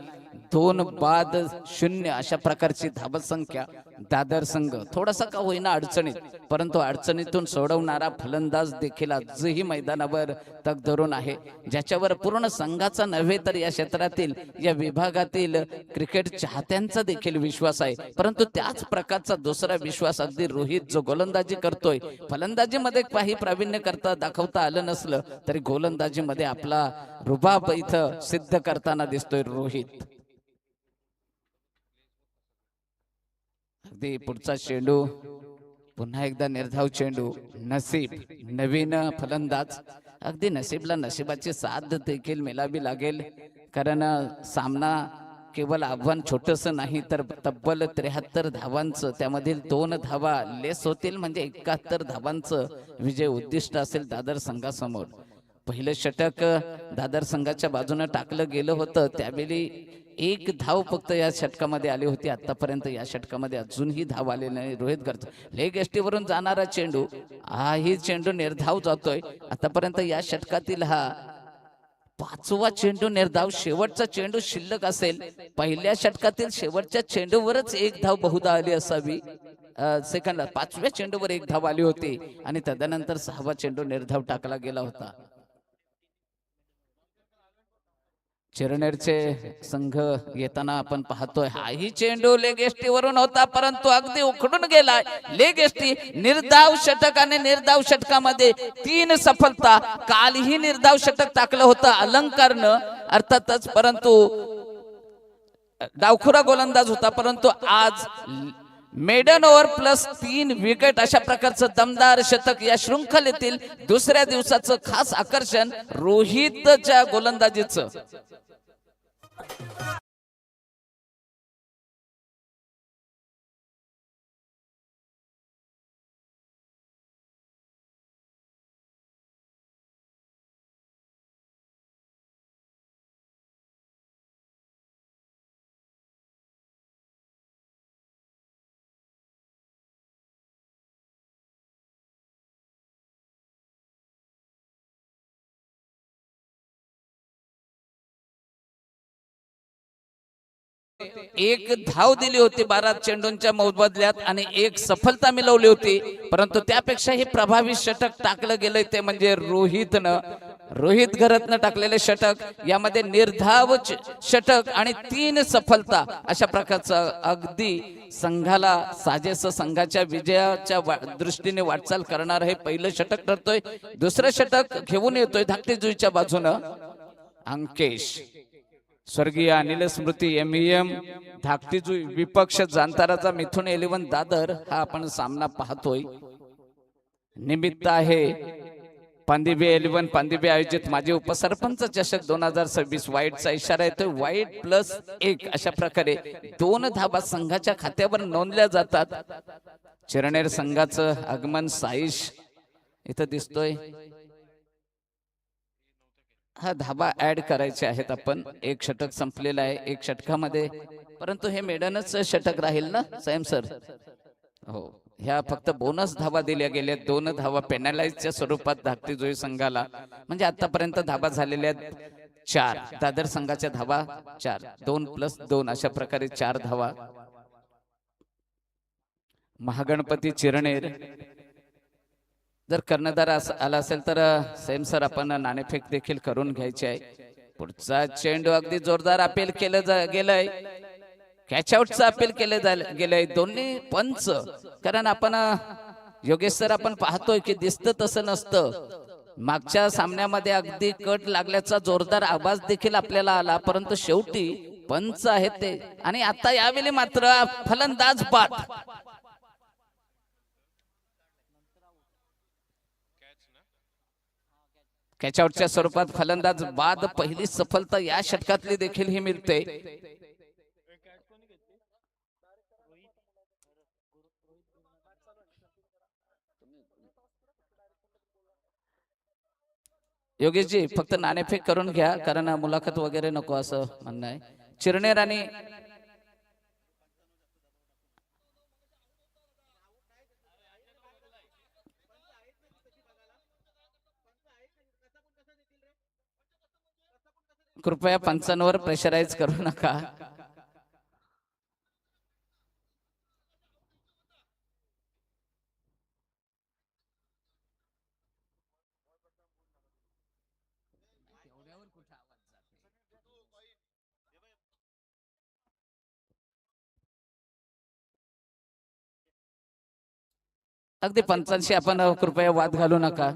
2 बाद 0 अशा प्रकारची धावसंख्या दादर संघ थोडासा का होईना अडचणीत, परंतु अडचणीतून सोडवणारा फलंदाज देखील आजही मैदानावर तग धरून आहे, ज्याच्यावर पूर्ण संघाचा नव्हे तर या क्षेत्रातील या विभागातील क्रिकेट चाहत्यांचा देखील विश्वास आहे. परंतु त्याच प्रकारचा दुसरा विश्वास अगदी रोहित जो गोलंदाजी करतोय, फलंदाजीमध्ये काही प्रावीण्य करता दाखवता आलं नसलं तरी गोलंदाजीमध्ये आपला रुबाब इथं सिद्ध करताना दिसतोय रोहित. अगदी पुढचा चेंडू पुन्हा एकदा निर्धाव चेंडू. नसीब नवीन फलंदाज, अगदी नसीबला नशिबाची साथ देखील मिळावी लागेल, कारण सामना केवळ आव्हान छोटस नाही तर तब्बल 73 धावांचं, त्यामधील 2 धावा लेस होतील म्हणजे 71 धावांचं विजय उद्दिष्ट असेल दादर संघासमोर. पहिलं षटक दादर संघाच्या बाजूने टाकलं गेलं होतं, त्यावेळी 1 धाव फक्त या षटकामध्ये आली होती. आतापर्यंत या षटकामध्ये अजूनही धाव आले नाही. रोहित करतो लेग एसटीवरून जाणारा चेंडू, हाही चेंडू निर्धाव जातोय. आतापर्यंत या षटकातील हा 5वा चेंडू निर्धाव. शेवटचा चेंडू शिल्लक असेल. पहिल्या षटकातील शेवटच्या चेंडूवरच 1 धाव बहुधा आली असावी. सेकंडला 5व्या चेंडूवर 1 धाव आली होती आणि तदनंतर 6वा चेंडू निर्धाव टाकला गेला होता. चिरनेरचे संघ येताना आपण पाहतोय, हाही चेंडू लेग एसटीवरून होता परंतु अगदी उखडून गेलाय. लेग एसटी निर्धाव षटक आणि निर्धाव षटकामध्ये 3 सफलता. कालही निर्धाव षटक टाकलं होतं अलंकारनं अर्थातच, परंतु डावखुरा गोलंदाज होता, परंतु आज मेडन ओव्हर प्लस 3 विकेट अशा प्रकारचं दमदार शतक या शृंखलेतील दुसऱ्या दिवसाचं खास आकर्षण रोहितच्या गोलंदाजीचं. एक धाव दिली होती 12 चेंडूंच्या मोबदल्यात आणि 1 सफलता मिळवली होती, परंतु त्यापेक्षाही प्रभावी षटक टाकलं गेलंय ते म्हणजे रोहित घरतनं टाकलेले षटक. यामध्ये निर्धाव षटक आणि 3 सफलता अशा प्रकारचं अगदी संघाला साजेस संघाच्या विजयाच्या दृष्टीने वाटचाल करणार हे पहिलं षटक ठरतोय. दुसरं षटक घेऊन येतोय धाकटी जुईच्या बाजूनं अंकेश. स्वर्गीय अनिल स्मृती एमईएम धाकटी जुई विपक्ष जांताराचा मिथुन 11 दादर हा आपण सामना पाहतोय. निमित्त आहे पांदिबे 11 पांदिबे आयोजित माजी उपसरपंच चषक 2026. वाईटचा इशारा येतोय. वाईट प्लस 1 अशा प्रकारे 2 धावा संघाच्या खात्यावर नोंदल्या जातात. चिरनेर संघाचं आगमन साईश इथं दिसतोय. हा धाबा ऍड करायचे आहेत आपण. 1 षटक संपलेला आहे 1 षटकामध्ये, परंतु हे मेडनच षटक राहील ना सायम सर? हो, ह्या फक्त बोनस धावा दिल्या गेल्या. 2 धावा पेनलाइजच्या स्वरूपात धाकटी जुई संघाला, म्हणजे आतापर्यंत धावा झालेल्या 4. दादर संघाच्या धावा 4, 2 + 2 अशा प्रकारे 4 धावा. महागणपती चिरनेर जर कर्णधार आला असेल तर सेम सर आपण नाणेफेक देखील करून घ्यायची आहे. पुढचा चेंडू अगदी जोरदार अपील केलं गेलंय. कॅचआउटचं अपील केलं गेलंय. दोन्ही पंच, कारण आपण योगेश सर आपण पाहतोय की दिसतं तसं नसतं. मागच्या सामन्यामध्ये अगदी कट लागल्याचा जोरदार आवाज देखील आपल्याला आला, परंतु शेवटी पंच आहेत ते. आणि आता यावेळी मात्र फलंदाज बाद. कॅचआउटच्या स्वरूपात फलंदाज बाद. पहिली सफलता या षटकातली देखील ही मिळते. योगेशजी फक्त नाणेफेक करून घ्या, कारण मुलाखत वगैरे नको असं म्हणणं आहे. चिरनेर आणि कृपया पंचांवर प्रेशराईज करू नका. अगदी पंचांशी आपण कृपया वाद घालू नका.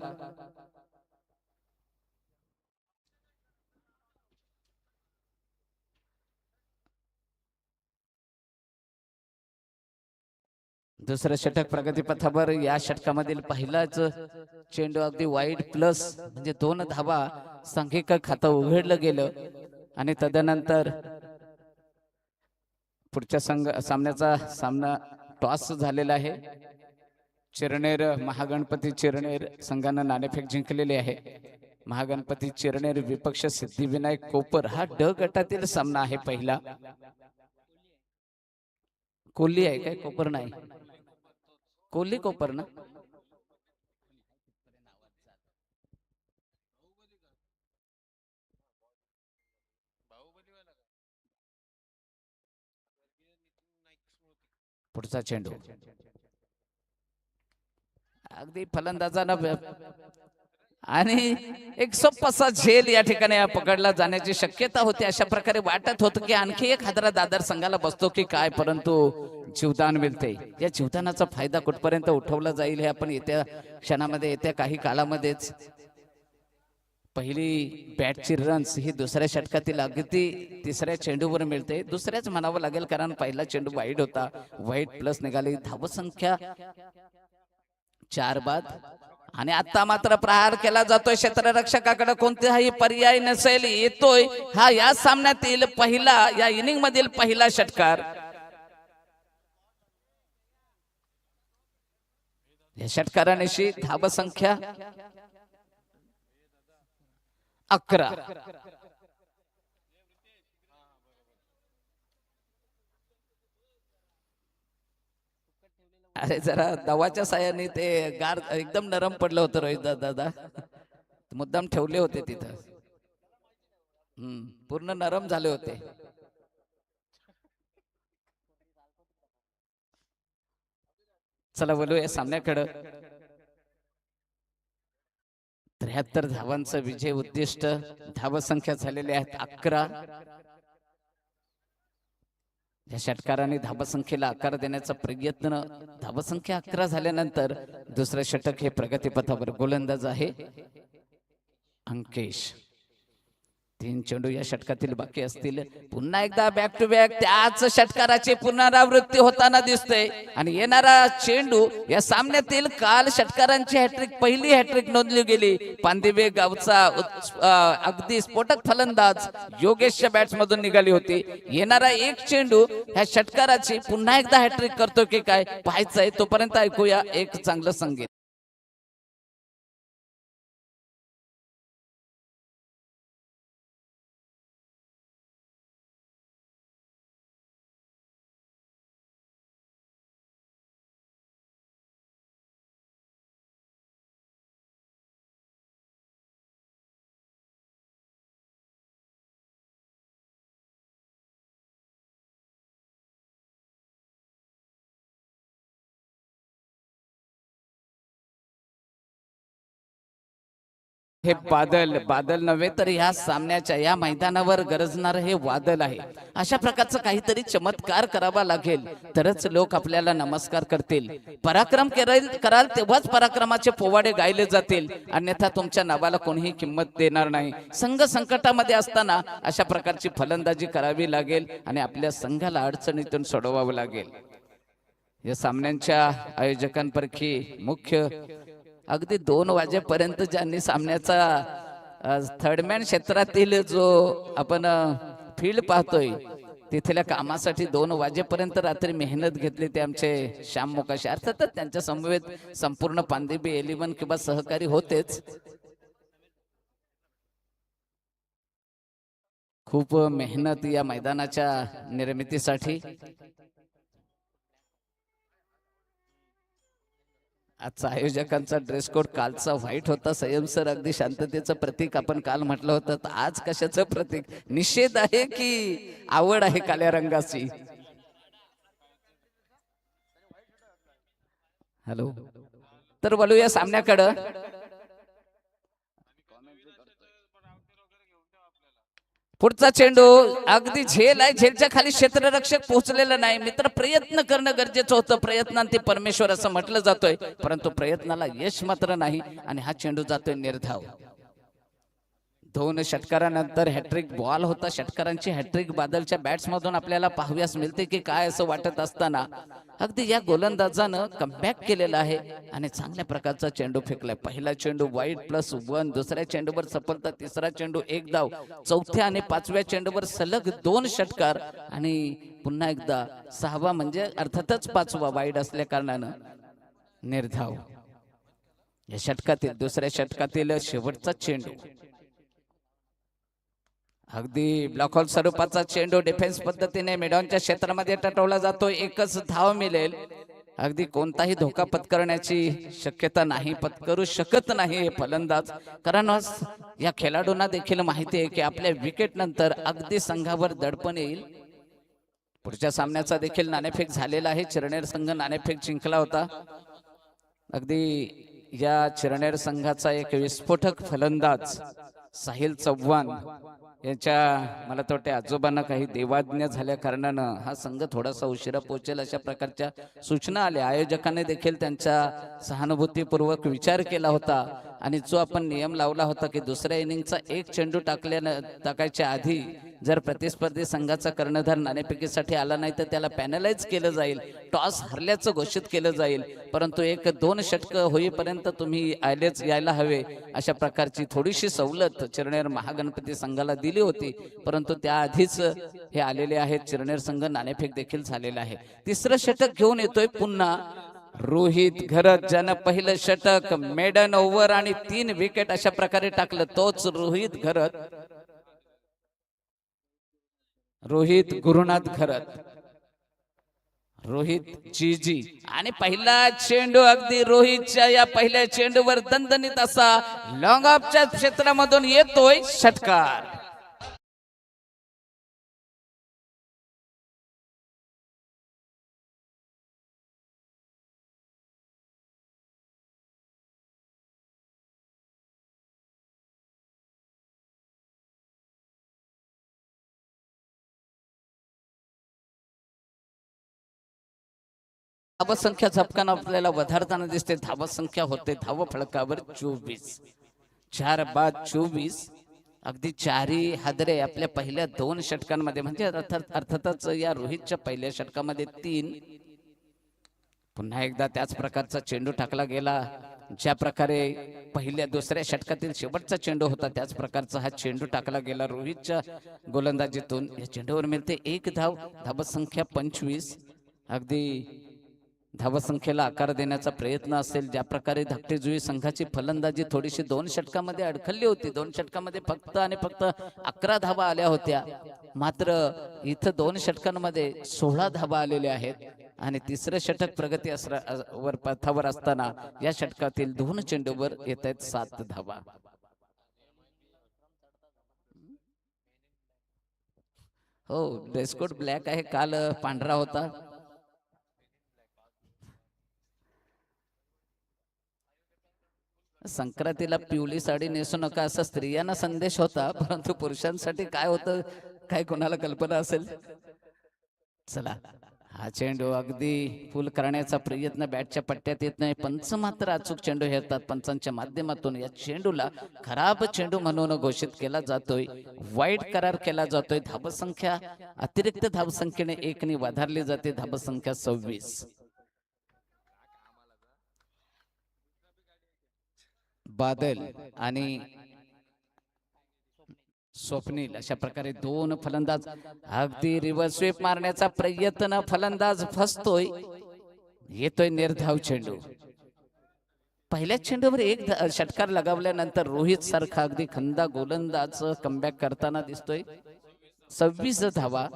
दुसरं षटक प्रगतीपथावर. या षटकामधील पहिलाच चेंडू अगदी वाईड प्लस म्हणजे 2 धावा सांघिक खातं उघडलं गेलं आणि तदनंतर पुढच्या सामन्याचा सामना टॉस झालेला आहे. चिरनेर महागणपती चिरनेर संघानं नाणेफेक जिंकलेली आहे. महागणपती चिरनेर विपक्ष सिद्धिविनायक कोपर हा ड गटातील सामना आहे पहिला. कोल्ही आहे काय? कोपर नाही. कोल्ही कोपर ना. पुढचा चेंडू अगदी फलंदाजांना आणि एक सोपासा झेल या ठिकाणी पकडला जाण्याची शक्यता होती. अशा प्रकारे वाटत होतं की आणखी एक हादरा दादर संघाला बसतो की काय, परंतु जीवदान मिळते. या जीवदानाचा फायदा कुठपर्यंत उठवला जाईल हे आपण येत्या क्षणामध्ये येत्या काही काळामध्येच. पहिली बॅटची रन्स ही दुसऱ्या षटकातील अगदी तिसऱ्या चेंडूवर मिळते. दुसऱ्याच म्हणावं लागेल कारण पहिला चेंडू वाईड होता. वाईड प्लस निघाली. धावसंख्या 4 बाद आणि आता मात्र प्रहार केला जातोय क्षेत्ररक्षकाकडे. कोणताही पर्याय नसेल. येतोय हा या सामन्यातील पहिला, या इनिंग मधील पहिला षटकार. या षटकारानिशी धावसंख्या 11. अरे जरा दवाच्या साह्याने ते गार एकदम नरम पडलं होतं रोहित दादा. मुद्दाम ठेवले होते तिथं. पूर्ण नरम झाले होते. चला बोलू या सामन्याकडे. 73 धावांचं विजय उद्दिष्ट. धावसंख्या झालेली आहेत 11. या षटकाराने धावसंख्येला आकार देण्याचा प्रयत्न. धावसंख्या 11 झाल्यानंतर दुसरं षटक हे प्रगतीपथावर. गोलंदाज आहे अंकेश. 3 चेंडू या षटकातील बाकी असतील. पुन्हा एकदा बॅक टू बॅक त्याच षटकाराची पुनरावृत्ती होताना दिसते आणि येणारा चेंडू या सामन्यातील काल षटकारांची हॅट्रिक, पहिली हॅट्रिक नोंदली गेली. पांदिवे गावचा अगदी स्फोटक फलंदाज योगेशच्या बॅट्स मधून निघाली होती. येणारा एक चेंडू ह्या षटकाराची पुन्हा एकदा हॅट्रिक करतो की काय पाहायचंय. तोपर्यंत ऐकूया एक चांगलं संगीत. हे बादल, बादल नव्हे तर ह्या सामन्याच्या या मैदानावर गरजणार हे वादळ आहे. अशा प्रकारचं काहीतरी चमत्कार करावा लागेल तरच लोक आपल्याला नमस्कार करतील. पराक्रम कराल तेव्हाच पराक्रमाचे पोवाडे गायले जातील. अन्यथा तुमच्या नावाला कोणीही किंमत देणार नाही. संघ संकटामध्ये असताना अशा प्रकारची फलंदाजी करावी लागेल आणि आपल्या संघाला अडचणीतून सोडवावं लागेल. या सामन्यांच्या आयोजकांपैकी मुख्य अगदी 2 वाजेपर्यंत ज्यांनी सामन्याचा थर्डमॅन क्षेत्रातील जो आपण फील्ड पाहतोय तिथल्या कामासाठी 2 वाजेपर्यंत रात्री मेहनत घेतली ते आमचे श्याम मोकाशी. अर्थातच त्यांच्या समवेत संपूर्ण पांदेबी 11 किंवा सहकारी होतेच. खूप मेहनत या मैदानाच्या निर्मितीसाठी. आजचा आयोजकांचा ड्रेस कोड कालचा व्हाईट होता. संयम सर अगदी शांततेचं प्रतीक आपण काल म्हटलं होतं. तर आज कशाचं प्रतीक? निषेध आहे की आवड आहे काळ्या रंगाची? हॅलो. तर बोलू या सामन्याकडं. पुढचा चेंडू अगदी झेल आहे, झेलच्या खाली क्षेत्ररक्षक पोहोचलेला नाही. मित्र प्रयत्न करणं गरजेचं होतं. प्रयत्नांती परमेश्वर असं म्हटलं जातोय, परंतु प्रयत्नाला यश मात्र नाही आणि हा चेंडू जातोय निर्धाव. 2 षटकारानंतर हॅट्रिक बॉल होता. षटकारांची हॅट्रिक बादलच्या बॅट्स मधून आपल्याला पाहाव्यास मिळते की काय असं वाटत असताना अगदी या गोलंदाजानं कमबॅक केलेला आहे आणि चांगल्या प्रकारचा चेंडू फेकलाय. पहिला चेंडू वाईड +1, दुसऱ्या चेंडूवर सफलता, तिसरा चेंडू 1 धाव, चौथ्या आणि पाचव्या चेंडूवर सलग 2 षटकार आणि पुन्हा एकदा 6वा म्हणजे अर्थातच 5वा वाईड असल्या कारणानं निर्धाव. या षटकातील दुसऱ्या षटकातील शेवटचा चेंडू अगदी ब्लॉक होल स्वरूपाचा चेंडू डिफेन्स पद्धतीने मिडॉनच्या क्षेत्रामध्ये टटवला जातो. एकच धाव मिळेल. अगदी कोणताही धोका पत्करण्याची शक्यता नाही, पत्करू शकत नाही हे फलंदाज. कारण या खेळाडूंना देखील माहिती आहे की आपल्या विकेट नंतर अगदी संघावर दडपण येईल. पुढच्या सामन्याचा देखील नाणेफेक झालेला आहे. चिरनेर संघ नाणेफेक जिंकला होता. अगदी या चिरनेर संघाचा एक विस्फोटक फलंदाज साहिल चव्हाण यांच्या मला तर वाटते आजोबांना काही देवाज्ञा झाल्या कारणानं हा संघ थोडासा उशिरा पोहोचेल अशा प्रकारच्या सूचना आल्या. आयोजकांनी देखील त्यांचा सहानुभूतीपूर्वक विचार केला होता आणि जो आपण नियम लावला होता की दुसऱ्या इनिंगचा एक चेंडू टाकायच्या आधी जर प्रतिस्पर्धी संघाचा कर्णधार नाणेफेकीसाठी आला नाही तर त्याला पॅनलाइज केलं जाईल, टॉस हरल्याचं घोषित केलं जाईल. परंतु 1-2 षटकं होईपर्यंत तुम्ही यायला हवे अशा प्रकारची थोडीशी सवलत चिरनेर महागणपती संघाला दिली होती. परंतु त्याआधीच हे आलेले आहेत. चिरनेर संघ नाणेफेक देखील झालेला आहे. तिसरं षटक घेऊन येतोय पुन्हा रोहित घरत, ज्यानं पहिलं षटक मेडन ओव्हर आणि 3 विकेट अशा प्रकारे टाकलं. तोच रोहित घरत, रोहित गुरुनाथ घरत, रोहित जी आणि पहिला चेंडू अगदी रोहितच्या या पहिल्या चेंडूवर दणदणीत असा लॉंग ऑफच्या क्षेत्रामधून येतोय षटकार. धावसंख्या झपकान आपल्याला वधारताना दिसते. धावसंख्या होते धाव फलकावर 24. 4 बाद 24. अगदी 4ही हादरे आपल्या पहिल्या 2 षटकांमध्ये, म्हणजे अर्थातच या रोहितच्या पहिल्या षटकामध्ये 3. पुन्हा एकदा त्याच प्रकारचा चेंडू टाकला गेला. ज्या प्रकारे पहिल्या दुसऱ्या षटकातील शेवटचा चेंडू होता त्याच प्रकारचा हा चेंडू टाकला गेला रोहितच्या गोलंदाजीतून. या चेंडूवर मिळते 1 धाव. धावसंख्या 25. अगदी धावसंख्येला आकार देण्याचा प्रयत्न असेल. ज्या प्रकारे धाकटे जुई संघाची फलंदाजी थोडीशी 2 षटकामध्ये अडखळली होती. 2 षटकामध्ये फक्त 11 धावा आल्या होत्या. मात्र इथं 2 षटकांमध्ये 16 धावा आलेल्या आहेत आणि तिसरं षटक प्रगती वर पथावर असताना या षटकातील 2 चेंडूवर येत आहेत 7 धावा. हो, ड्रेसकोड ब्लॅक आहे, काल पांढरा होता. संक्रांतीला पिवळी साडी नेसू नका असा स्त्रियांना संदेश होता, परंतु पुरुषांसाठी काय होतं काय कोणाला कल्पना असेल. चला, हा चेंडू अगदी फुल करण्याचा प्रयत्न बॅटच्या पट्ट्यात येत नाही. पंच मात्र अचूक चेंडू हेरतात. पंचांच्या माध्यमातून या चेंडूला खराब चेंडू म्हणून घोषित केला जातोय. वाईट करार केला जातोय. धावसंख्या अतिरिक्त धावसंख्येने 1 ने वाढवली जाते. धावसंख्या 26. बादल आणि स्वप्नील अशा प्रकारे 2 फलंदाज. अगदी रिव्हर्स स्वीप मारण्याचा प्रयत्न, फलंदाज फसतोय. येतोय निर्धाव चेंडू. पहिल्या चेंडूवर 1 षटकार लगावल्यानंतर रोहित सारखा अगदी खंदा गोलंदाज कमबॅक करताना दिसतोय. 26 धावा.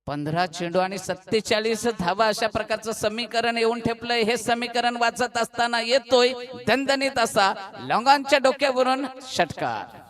15 चेंडू आणि 47 धावा अशा प्रकारचं समीकरण येऊन ठेपलंय. हे समीकरण वाचत असताना येतोय दणदणीत असा लॉंगांच्या डोक्यावरून षटकार.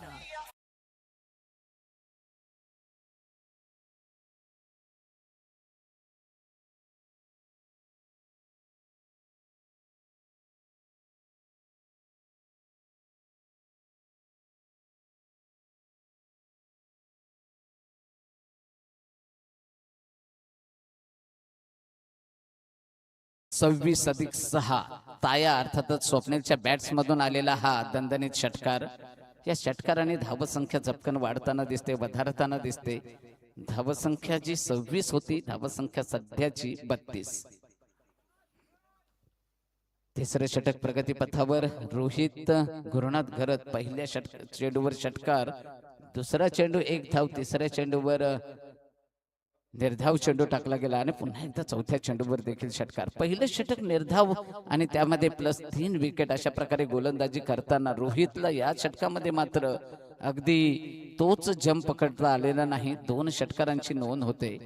26+6 ताया अर्थातच स्वप्नीलच्या बॅट्स मधून आलेला हा दणदणीत षटकार. या षटकाराने धावसंख्या झपकन वाढताना दिसते, वधारताना दिसते. धावसंख्या जी 26 होती, धावसंख्या सध्याची 32. तिसरे षटक प्रगतीपथावर. रोहित गुरुनाथ घरत पहिल्या चेंडूवर षटकार, दुसरा चेंडू 1 धाव, तिसऱ्या चेंडूवर निर्धाव चेंडू टाकला गेला आणि पुन्हा एकदा चौथ्या चेंडूवर देखील षटकार. पहिलं षटक निर्धाव आणि त्यामध्ये +3 विकेट अशा प्रकारे गोलंदाजी करताना रोहितला या षटकामध्ये मात्र अगदी तोच जंप पकडता आलेला नाही. 2 षटकारांची नोंद होते.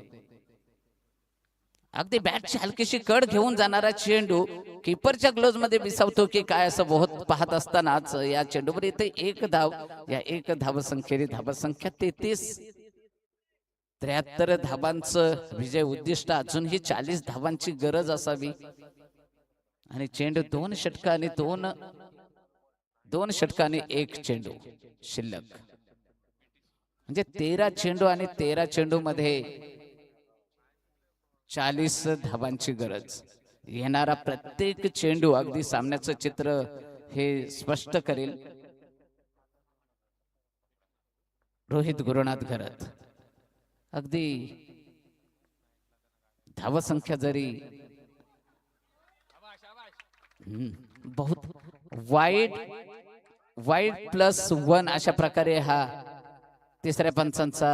अगदी बॅटची हलकीशी कड घेऊन जाणारा चेंडू कीपरच्या ग्लोव्ज मध्ये विसावतो की काय असं बहुत पाहत असतानाच या चेंडूवर येते 1 धाव. या 1 धावसंख्येने धावसंख्या 33. 73 धावांचं विजय उद्दिष्ट. अजूनही 40 धावांची गरज असावी आणि चेंडू 2 षटकांनी 2 षटकांनी 1 चेंडू शिल्लक. म्हणजे 13 चेंडू आणि 13 चेंडू मध्ये 40 धावांची गरज. येणारा प्रत्येक चेंडू अगदी सामन्याचं चित्र हे स्पष्ट करेल. रोहित गुरुनाथ घरत अगदी धावसंख्या जरी बहुत वाईड +1 अशा प्रकारे हा तिसऱ्या पंचांचा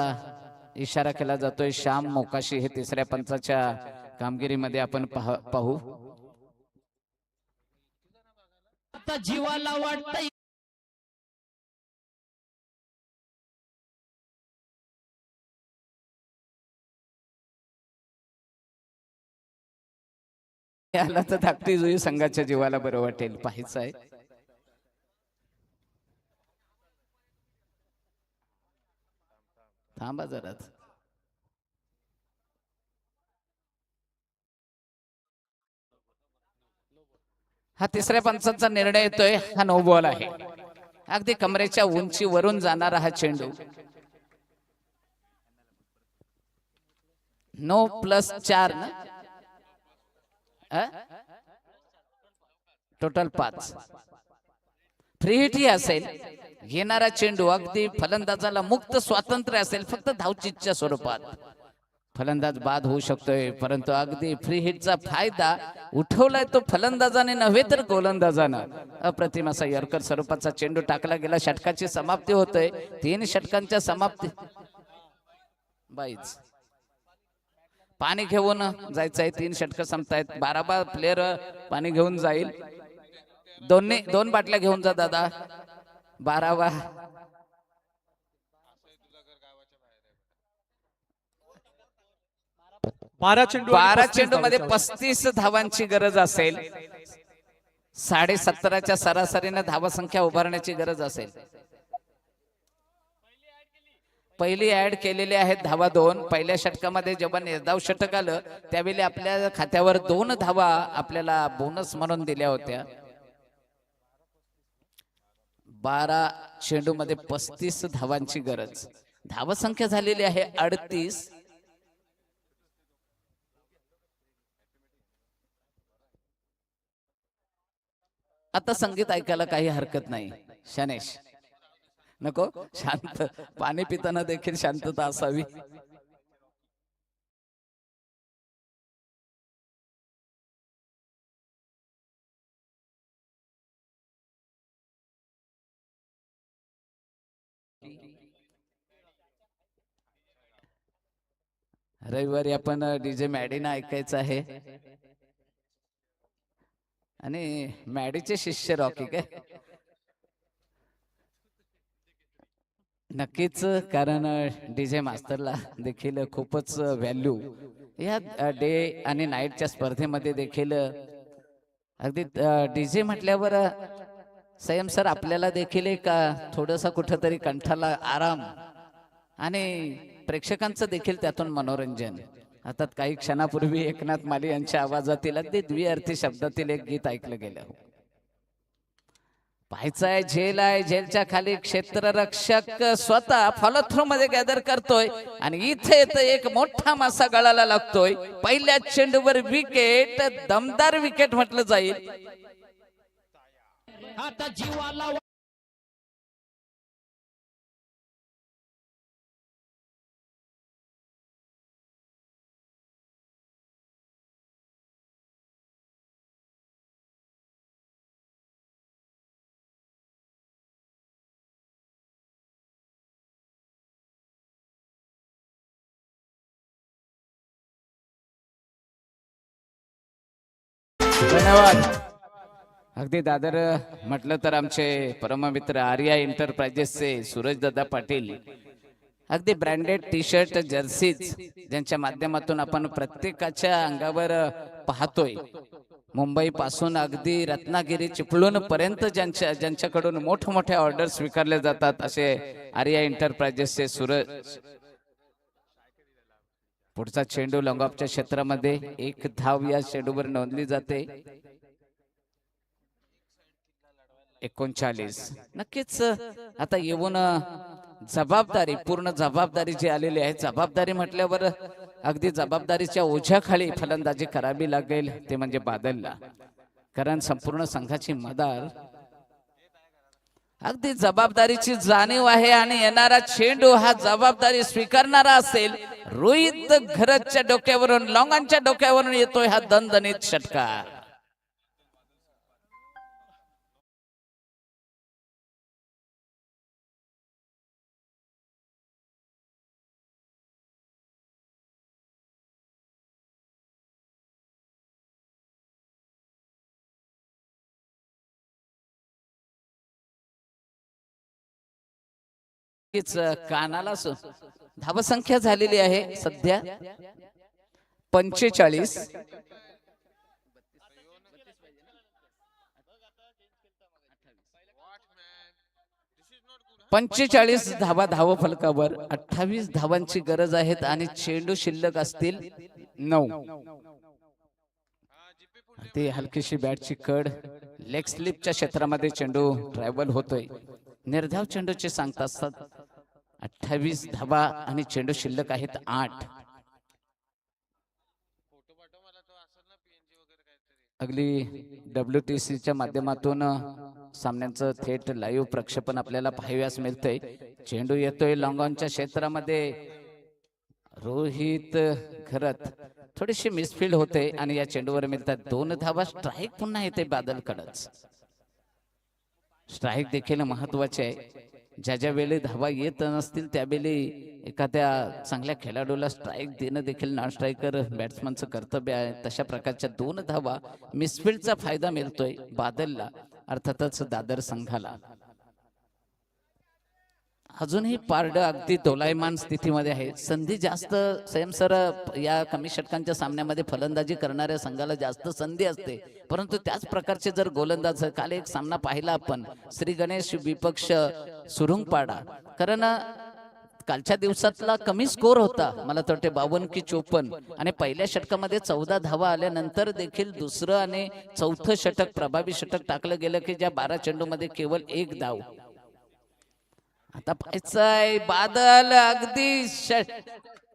इशारा केला जातोय. श्याम मोकाशी हे तिसऱ्या पंचाच्या कामगिरीमध्ये आपण पाहू. आता जीवाला वाटतं याला तर धाकटी जुई संघाच्या जीवाला बरं वाटेल. पाहायचं आहे. थांबा जरा. हा तिसऱ्या पंचांचा निर्णय येतोय. हा नो बॉल आहे. अगदी कमरेच्या उंचीवरून जाणारा हा चेंडू. नो +4 ना, टोटल 5. फ्री हिट ही असेल. येणारा चेंडू अगदी फलंदाजाला मुक्त स्वातंत्र्य असेल, फक्त धावचीच्या स्वरूपात. फलंदाज बाद होऊ शकतोय, परंतु अगदी फ्री हिटचा फायदा उठवलाय तो फलंदाजाने नव्हे तर गोलंदाजानं. अप्रतिम असा यॉर्कर स्वरूपाचा चेंडू टाकला गेला. षटकाची समाप्ती होतोय. 3 षटकांच्या समाप्ती. बाईच पाणी घेऊन जायचंय. 3 षटक संपतायत. 12 प्लेयर पाणी घेऊन जाईल. 2 बाटल्या घेऊन जा दादा. 12 12 चेंडू मध्ये 35 धावांची गरज असेल. 17.5च्या सरासरीने धावसंख्या उभारण्याची गरज असेल. पहिली ऍड केलेली आहेत धावा 2. पहिल्या षटकामध्ये जेव्हा निर्धाव षटक आलं त्यावेळी आपल्या खात्यावर 2 धावा आपल्याला बोनस म्हणून दिल्या होत्या. 12 चेंडू मध्ये 35 धावांची गरज. धावसंख्या झालेली आहे 38. आता संगीत ऐकायला काही हरकत नाही. शनेश नको, शांत. पाणी पिताना देखील शांतता असावी. रविवारी आपण डीजे मॅडीना ऐकायचं आहे आणि मॅडीचे शिष्य रॉकी काय नक्कीच. कारण डीजे मास्टरला देखील खूपच व्हॅल्यू या डे आणि नाईटच्या स्पर्धेमध्ये देखील. अगदी डीजे म्हटल्यावर संयम सर आपल्याला देखील एक थोडंसं कुठंतरी कंठाला आराम आणि प्रेक्षकांचं देखील त्यातून मनोरंजन. आता काही क्षणापूर्वी एकनाथ माली यांच्या आवाजातील अगदी द्विअर्थी शब्दातील एक गीत ऐकलं गेलं. पाहायचा आहे झेल आहे, झेलच्या खाली क्षेत्ररक्षक स्वतः फॉलो थ्रो मध्ये गॅदर करतोय आणि इथे एक मोठा मासा गळाला लागतोय. पहिल्या चेंडूवर विकेट, दमदार विकेट म्हटलं जाईल. आता जीवाला धन्यवाद. अगदी दादर म्हटलं तर आमचे परममित्र आर्या एंटरप्राइजेसचे सूरज दादा पाटील अगदी ब्रँडेड टी शर्ट जर्सीज ज्यांच्या माध्यमातून आपण प्रत्येकाच्या अंगावर पाहतोय. मुंबई पासून अगदी रत्नागिरी चिपळूण पर्यंत ज्यांच्याकडून मोठमोठ्या ऑर्डर स्वीकारले जातात असे आर्या एंटरप्राइजेसचे सूरज. पुढचा चेंडू लॉंगऑफच्या क्षेत्रामध्ये एक धाव या चेंडूवर नोंदली जाते. 39. नक्कीच आता येऊन जबाबदारी, पूर्ण जबाबदारी जी आलेली आहे, जबाबदारी म्हटल्यावर अगदी जबाबदारीच्या ओझ्याखाली फलंदाजी करावी लागेल ते म्हणजे बादलला. कारण संपूर्ण संघाची मदार अगदी जबाबदारीची जाणीव आहे आणि येणारा चेंडू हा जबाबदारी स्वीकारणारा असेल. रोहित घरतच्या डोक्यावरून, लॉंगांच्या डोक्यावरून येतोय हा दणदणीत षटकार. कानाला धावसंख्या झालेली आहे सध्या 45. 45 धावा धाव फलकावर. 28 धावांची गरज आहेत आणि चेंडू शिल्लक असतील 9. ती हलकीशी बॅटची कड, लेग स्लिपच्या क्षेत्रामध्ये चेंडू ट्रॅव्हल होतोय. निर्धाव चेंडूचे सांगत असतात 28 धावा आणि चेंडू शिल्लक आहेत 8. अगदी WTCच्या माध्यमातून सामन्यांचं थेट लाईव्ह प्रक्षेपण आपल्याला पाहाव्यास मिळतंय. चेंडू येतोय लॉंगॉनच्या क्षेत्रामध्ये. रोहित घरत थोडीशी मिसफील्ड होते आणि या चेंडूवर मिळतात 2 धावा. स्ट्राईक पुन्हा येते बादलकडच. स्ट्राईक देखील महत्वाचे आहे. ज्या वेळी धावा येत नसतील त्यावेळी एखाद्या चांगल्या खेळाडूला स्ट्राईक देणं देखील नॉन स्ट्रायकर बॅट्समनचं कर्तव्य आहे. तशा प्रकारच्या 2 धावा मिसफील्डचा फायदा मिळतोय बादलला, अर्थातच दादर संघाला. अजूनही पारड अगदी दोलायमान स्थितीमध्ये आहे. संधी जास्त संयमसर या कमी षटकांच्या सामन्यामध्ये फलंदाजी करणाऱ्या संघाला जास्त संधी असते, परंतु त्याच प्रकारचे जर गोलंदाज, काल एक सामना पाहिला आपण श्री गणेश विपक्ष सुरुंगपाडा, कारण कालच्या दिवसातला कमी स्कोर होता, मला तर वाटते 52 की 54, आणि पहिल्या षटकामध्ये 14 धावा आल्यानंतर देखील दुसरं आणि चौथं षटक प्रभावी षटक टाकलं गेलं की ज्या 12 चेंडूमध्ये केवळ 1 धाव. आता पाहायचंय बादल अगदी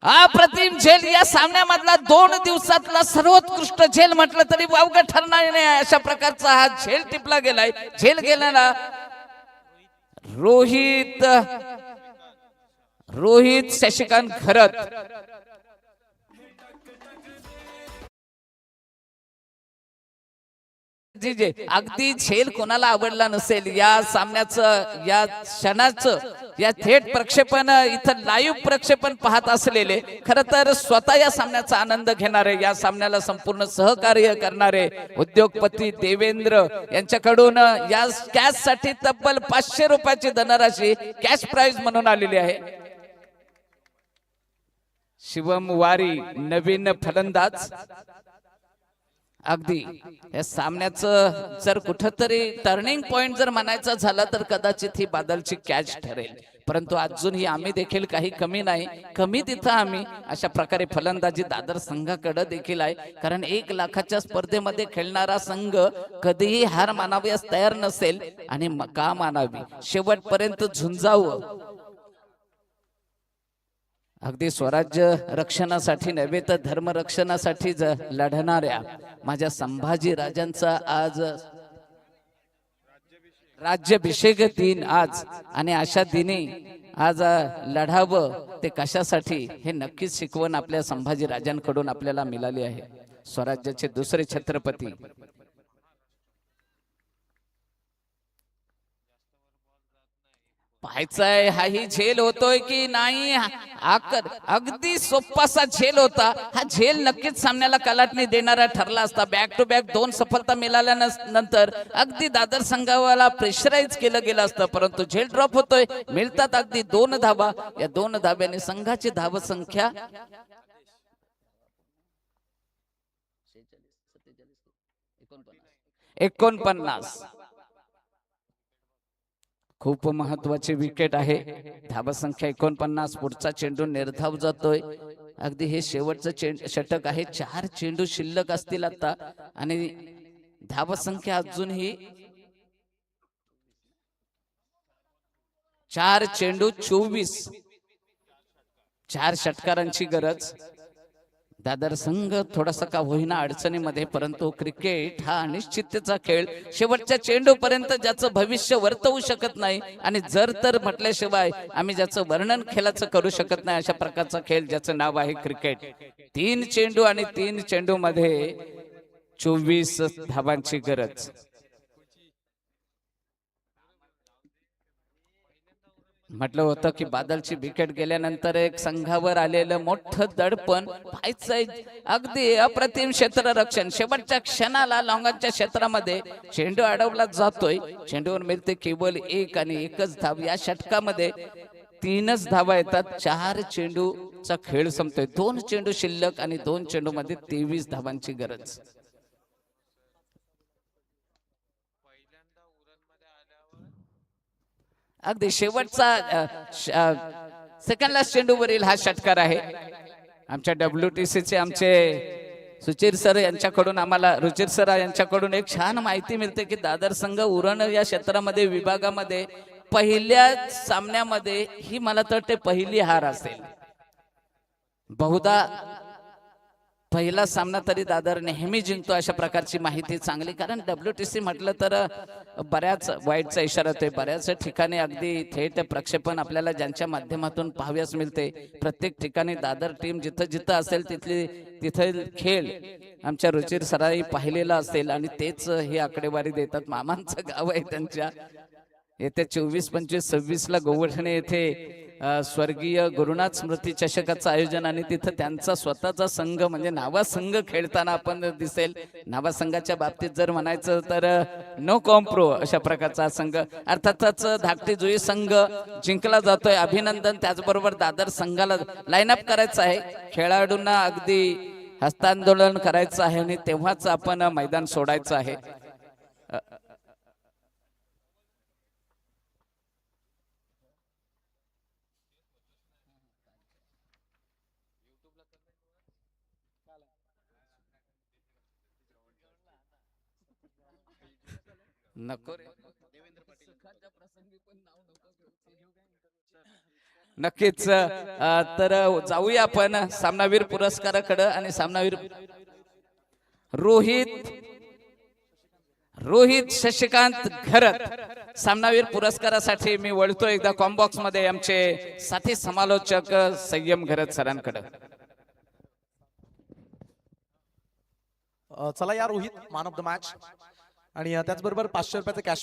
अप्रतिम झेल, या सामन्यामधला 2 दिवसातला सर्वोत्कृष्ट झेल म्हटलं तरी वावगं ठरणार नाही. अशा प्रकारचा हा झेल टिपला गेलाय. झेल गेलेला रोहित शशिकांत घरत. अगदी झेल कोणाला आवडला नसेल या सामन्याचं, या क्षणाचं, या थेट प्रक्षेपण, इथं लाईव्ह प्रक्षेपण पाहत असलेले, खरं तर स्वतः या सामन्याचा आनंद घेणारे, या सामन्याला संपूर्ण सहकार्य करणारे उद्योगपती देवेंद्र यांच्याकडून या कॅश साठी तब्बल 500 रुपयाची धनराशी कॅश प्राइज म्हणून आलेली आहे. शिवम वारी नवीन फलंदाज. अगदी या सामन्याचं जर कुठंतरी टर्निंग पॉइंट जर म्हणायचं झालं तर कदाचित ही बादलची कॅच ठरेल. परंतु अजूनही आम्ही देखील काही कमी नाही, कमी तिथं आम्ही अशा प्रकारे फलंदाजी दादर संघाकडे देखील आहे. कारण 1 लाखाच्या स्पर्धेमध्ये खेळणारा संघ कधीही हार मानाव्यास तयार नसेल आणि का मानावी, शेवटपर्यंत झुंजावं. अगदी स्वराज्य रक्षणासाठी नव्हे तर धर्म रक्षणासाठी लढणाऱ्या माझ्या संभाजी राजांचा आज राज्याभिषेक दिन आज, आणि अशा दिनी आज लढावं ते कशासाठी हे नक्कीच शिकवण आपल्या संभाजी राजांकडून आपल्याला मिळाली आहे. स्वराज्याचे दुसरे छत्रपती पाहायचंय हाही झेल होतोय की नाही. अगदी सोपासा झेल होता हा. झेल नक्कीच सामन्याला कलाटणी देणारा ठरला असता. बॅक टू बॅक 2 सफलता मिळाल्यानंतर अगदी दादर संघाला प्रेशराईज केलं गेलं असतं, परंतु झेल ड्रॉप होतोय. मिळतात अगदी 2 धावा. या 2 धाब्याने संघाची धाव संख्या 49. खूप महत्वाची विकेट आहे. धावा संख्या 49. पुढचा चेंडू निर्धाव जातोय. अगदी हे शेवटचं षटक आहे. 4 चेंडू शिल्लक असतील आता आणि धावा संख्या अजूनही 4 चेंडू 24. 4 षटकारांची गरज. दादर संघ थोडासा का होईना अडचणीमध्ये, परंतु क्रिकेट हा अनिश्चिततेचा खेळ. शेवटच्या चेंडू पर्यंत ज्याचं भविष्य वर्तवू शकत नाही आणि जर तर म्हटल्याशिवाय आम्ही ज्याचं वर्णन खेळाचं करू शकत नाही, अशा प्रकारचा खेळ ज्याचं नाव आहे क्रिकेट. 3 चेंडू आणि 3 चेंडू मध्ये 24 धावांची गरज. म्हटलं होतं की बादलची विकेट गेल्यानंतर एक संघावर आलेलं मोठं दडपण पाहायचंय. अगदी अप्रतिम क्षेत्ररक्षण. शेवटच्या क्षणाला लॉंगांच्या क्षेत्रामध्ये चेंडू अडवला जातोय. चेंडूवर मिळते केवळ 1 आणि 1च धाव. या षटकामध्ये 3च धावा येतात. 4 चेंडूचा खेळ संपतोय. 2 चेंडू शिल्लक आणि 2 चेंडू मध्ये 23 धावांची गरज. अगदी शेवटचा सेकंड लास्ट चेंडूवरील हा षटकार आहे. आमच्या WTC चे आमचे सुचिर सर यांच्याकडून आम्हाला रुचिर सर यांच्याकडून एक छान माहिती मिळते की दादर संघ उरण या क्षेत्रामध्ये विभागामध्ये पहिल्या सामन्यामध्ये ही मला तर ते पहिली हार असेल. बहुधा पहिला सामना तरी दादर नेहमी जिंकतो अशा प्रकारची माहिती चांगली. कारण WTC म्हटलं तर बऱ्याच वाईटचा इशारा होतोय. बऱ्याच ठिकाणी अगदी थेट प्रक्षेपण आपल्याला ज्यांच्या माध्यमातून पाहाव्यास मिळते. प्रत्येक ठिकाणी दादर टीम जिथं जिथं असेल तिथं खेळ आमच्या रुचिर सराई पाहिलेला असेल आणि तेच ही आकडेवारी देतात. मामांचं गाव आहे त्यांच्या. येत्या 24, 25, 26 ला गोवठणे येथे स्वर्गीय गुरुनाथ स्मृती चषकाचं आयोजन आणि तिथं त्यांचा स्वतःचा संघ म्हणजे नावा संघ खेळताना आपण दिसेल. नावा संघाच्या बाबतीत जर म्हणायचं तर नो कॉम्प्रो अशा प्रकारचा संघ. अर्थातच धाकटी जुई संघ जिंकला जातोय. अभिनंदन. त्याचबरोबर दादर संघाला लाईनअप करायचं आहे. खेळाडूंना अगदी हस्तांदोलन करायचं आहे आणि तेव्हाच आपण मैदान सोडायचं आहे. नको रे. नक्कीच. तर जाऊया आपण सामनावीर पुरस्काराकडे. आणि सामनावीर रोहित शशिकांत घरत सामनावीर पुरस्कारासाठी मी वळतो एकदा कॉम्बॉक्स मध्ये आमचे साथी समालोचक संयम घरत सरांकडे. चला या Rohit, man of the match. आणि त्याचबरोबर 500 रुपयाचं कॅश